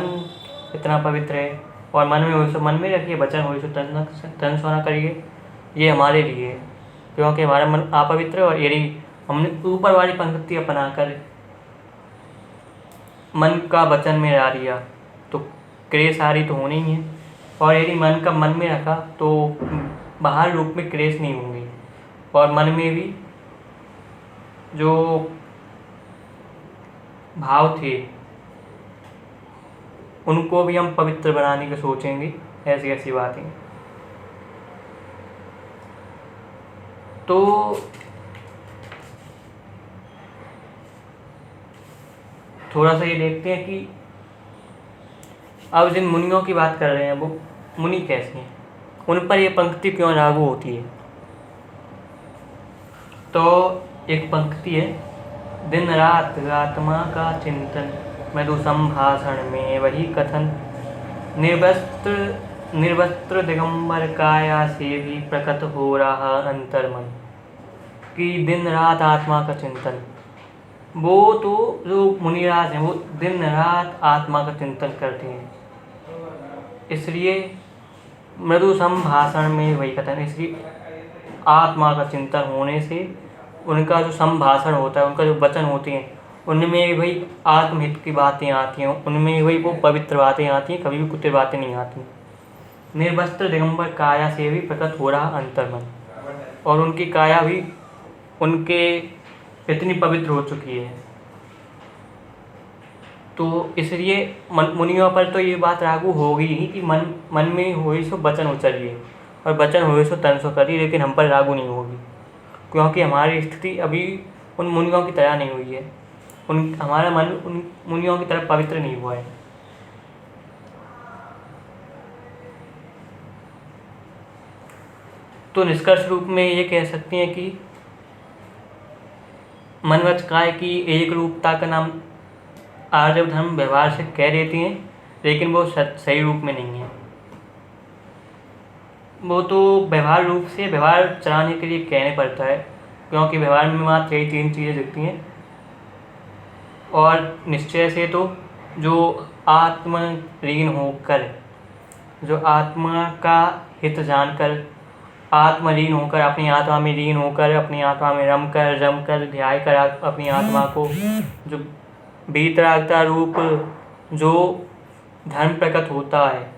इतना पवित्र है। और मन में हो सो मन में रखिए, वचन हो सो तन सो न करिए, ये हमारे लिए है। क्योंकि हमारा मन अपवित्र है, और यदि हमने ऊपर वाली पंक्ति अपनाकर मन का वचन में ला दिया तो क्लेश आदि तो होने ही है। और यदि मन का मन में रखा तो बाहर रूप में क्लेश नहीं होंगे, और मन में भी जो भाव थे उनको भी हम पवित्र बनाने की सोचेंगे। ऐसी ऐसी बातें। तो थोड़ा सा ये देखते हैं कि अब जिन मुनियों की बात कर रहे हैं वो मुनि कैसे हैं, उन पर ये पंक्ति क्यों लागू होती है। तो एक पंक्ति है, दिन रात आत्मा का चिंतन मधु संभाषण में वही कथन, निर्वस्त्र दिगंबर काया से भी प्रकट हो रहा अंतर्मन। कि दिन रात आत्मा का चिंतन, वो तो जो मुनिराज हैं वो दिन रात आत्मा का चिंतन करते हैं, इसलिए मृदु संभाषण में वही कथन। इसलिए आत्मा का चिंतन होने से उनका जो संभाषण होता है, उनका जो वचन होते हैं, उनमें वही आत्महित की बातें आती हैं, उनमें वही वो पवित्र बातें आती हैं, कभी भी कुछ बातें नहीं आती। निर्वस्त्र दिगंबर काया से भी प्रकट हो रहा अंतर्मन, और उनकी काया भी उनके इतनी पवित्र हो चुकी है। तो इसलिए मुनियों पर तो ये बात लागू होगी ही कि मन में हुई सो वचन उचरिए, और वचन हुए सो तन सो करिए, लेकिन हम पर लागू नहीं होगी, क्योंकि हमारी स्थिति अभी उन मुनियों की तरह नहीं हुई है। हमारा मन उन मुनियों की तरह पवित्र नहीं हुआ है। तो निष्कर्ष रूप में ये कह सकते हैं कि मनवचकाय की एक रूपता का नाम आर्य धर्म व्यवहार से कह देती हैं, लेकिन वो सही रूप में नहीं है। वो तो व्यवहार रूप से व्यवहार चलाने के लिए कहने पड़ता है, क्योंकि व्यवहार में मात्र यही 3 चीज़ें दिखती हैं। और निश्चय से तो जो आत्मलीन होकर, जो आत्मा का हित जानकर, आत्मलीन होकर, अपनी आत्मा में लीन होकर, अपनी आत्मा में रम कर ध्याय कर अपनी आत्मा को, जो वीतरागता रूप जो धर्म प्रकट होता है,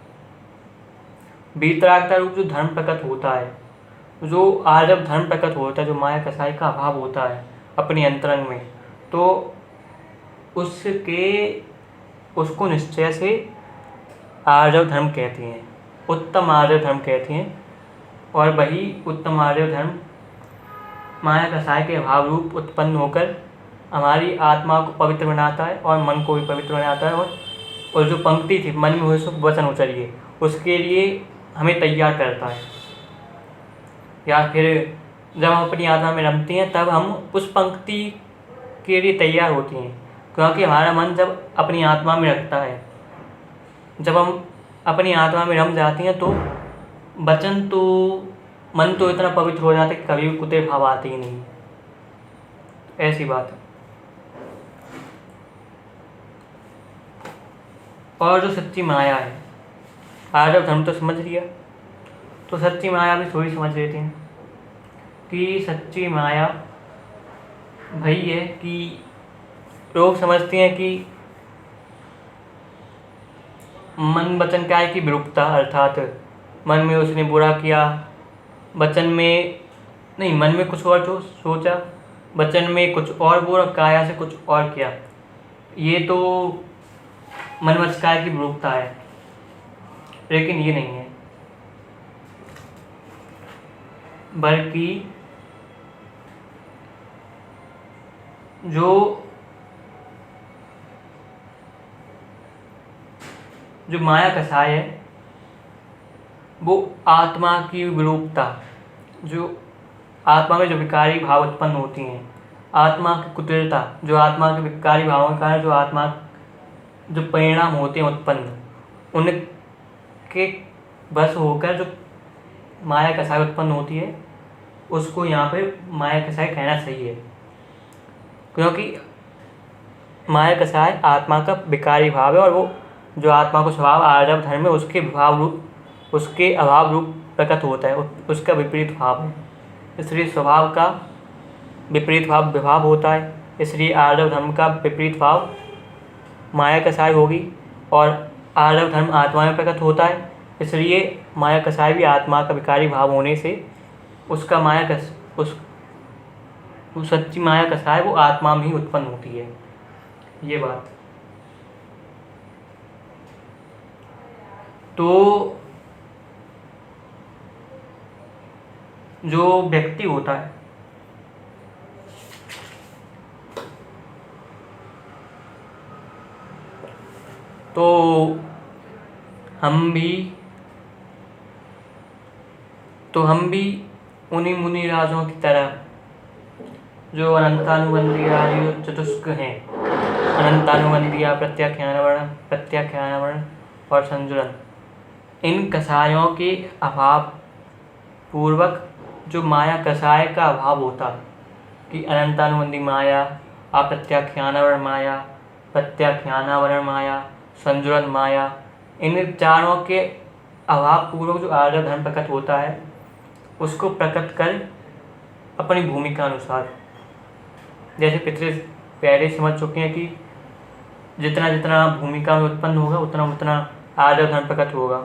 वीतरागता रूप जो धर्म प्रकट होता है, जो आर्जव धर्म प्रकट होता है, जो माया कसाई का अभाव होता है अपने अंतरंग में, तो उसको निश्चय से आर्जव धर्म कहते हैं, उत्तम आर्जव धर्म कहते हैं। और वही उत्तम आर्जव धर्म माया कसाय के अभाव रूप उत्पन्न होकर हमारी आत्मा को पवित्र बनाता है और मन को भी पवित्र बनाता है। और जो पंक्ति थी, मन में हुए सो वचन उचरिए, उसके लिए हमें तैयार करता है। या फिर जब हम अपनी आत्मा में रमते हैं तब हम उस पंक्ति के लिए तैयार होते हैं, क्योंकि हमारा मन जब अपनी आत्मा में रखता है, जब हम अपनी आत्मा में रम जाते हैं तो वचन तो मन तो इतना पवित्र हो जाता है कि कभी भी कुत्ते भाव आते ही नहीं। ऐसी बात है। और जो सच्ची माया है, आर्जव धर्म तो समझ लिया, तो सच्ची माया भी थोड़ी समझ लेते हैं कि सच्ची माया वही है कि लोग समझते हैं कि मन वचन काय की विरूपता, अर्थात मन में उसने बुरा किया, वचन में नहीं, मन में कुछ और जो सोचा, वचन में कुछ और बोला, काया से कुछ और किया, ये तो मन वचन काय की विरूपता है। लेकिन ये नहीं है, बल्कि जो माया कसाय है वो आत्मा की विरूपता, जो आत्मा में जो विकारी भाव उत्पन्न होती हैं, आत्मा की कुटिलता, जो आत्मा के विकारी भावों के कारण जो आत्मा जो परिणाम होते हैं उत्पन्न, उनके बस होकर जो माया कसाय उत्पन्न होती है, उसको यहाँ पे माया कसाय कहना सही है। क्योंकि माया कसाय आत्मा का विकारी भाव है, और वो जो आत्मा को स्वभाव आर्जव धर्म है उसके अभाव रूप प्रकट होता है, उसका विपरीत भाव है। इसलिए स्वभाव का विपरीत भाव विभाव होता है, इसलिए आर्जव धर्म का विपरीत भाव माया कसाय होगी, और आर्जव धर्म आत्मा में प्रकट होता है, इसलिए माया कसाय भी आत्मा का विकारी भाव होने से उसका सच्ची माया कसाय वो आत्मा में ही उत्पन्न होती है। ये बात तो जो व्यक्ति होता है तो हम भी उन्हीं मुनि राजों की तरह जो अनंतानुबंधी चतुष्क हैं, अनंतानुबंधिया प्रत्याख्यान और संजुरन, इन कसायों के अभाव पूर्वक जो माया कसाय का अभाव होता है कि अनंतानुबंधी माया, अप्रत्याख्यानावरण माया, प्रत्याख्यानावरण माया, संजुरन माया, इन चारों के अभाव पूर्वक जो आर्जव धर्म प्रकट होता है उसको प्रकट कर अपनी भूमिका अनुसार, जैसे पिछले पहले समझ चुके हैं कि जितना जितना भूमिका में उत्पन्न होगा उतना उतना आर्जव धर्म प्रकट होगा,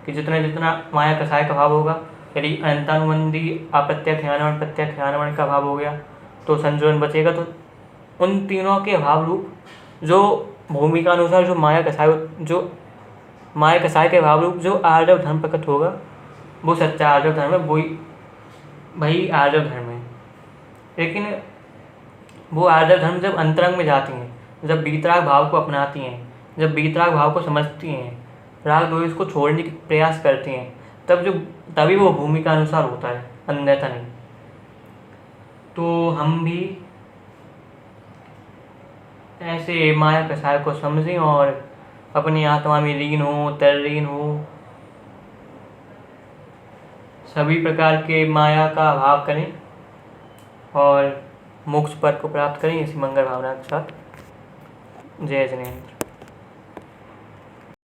कि जितना जितना माया कसाय का भाव होगा, यदि अनंतानुबंधी अप्रत्याख्यान प्रत्याख्यान का भाव हो गया तो संजुरन बचेगा। तो उन तीनों के भाव रूप जो भूमिका अनुसार जो माया कसाय के भाव रूप जो आर्जव धर्म प्रकट होगा वो सच्चा आर्जव धर्म है, वही आर्जव धर्म है। लेकिन वो आर्जव धर्म जब अंतरंग में जाती हैं, जब वीतराग भाव को अपनाती हैं, जब वीतराग भाव को समझती हैं, राग द्वेष को छोड़ने की प्रयास करती हैं, तभी वो भूमिका अनुसार होता है, अन्यथा नहीं। तो हम भी ऐसे माया कसाय को समझें और अपनी आत्मा में लीन हो, तल्लीन हो, सभी प्रकार के माया का अभाव करें और मोक्ष पद को प्राप्त करें इसी मंगल भावना के साथ। जय जिनेंद्र।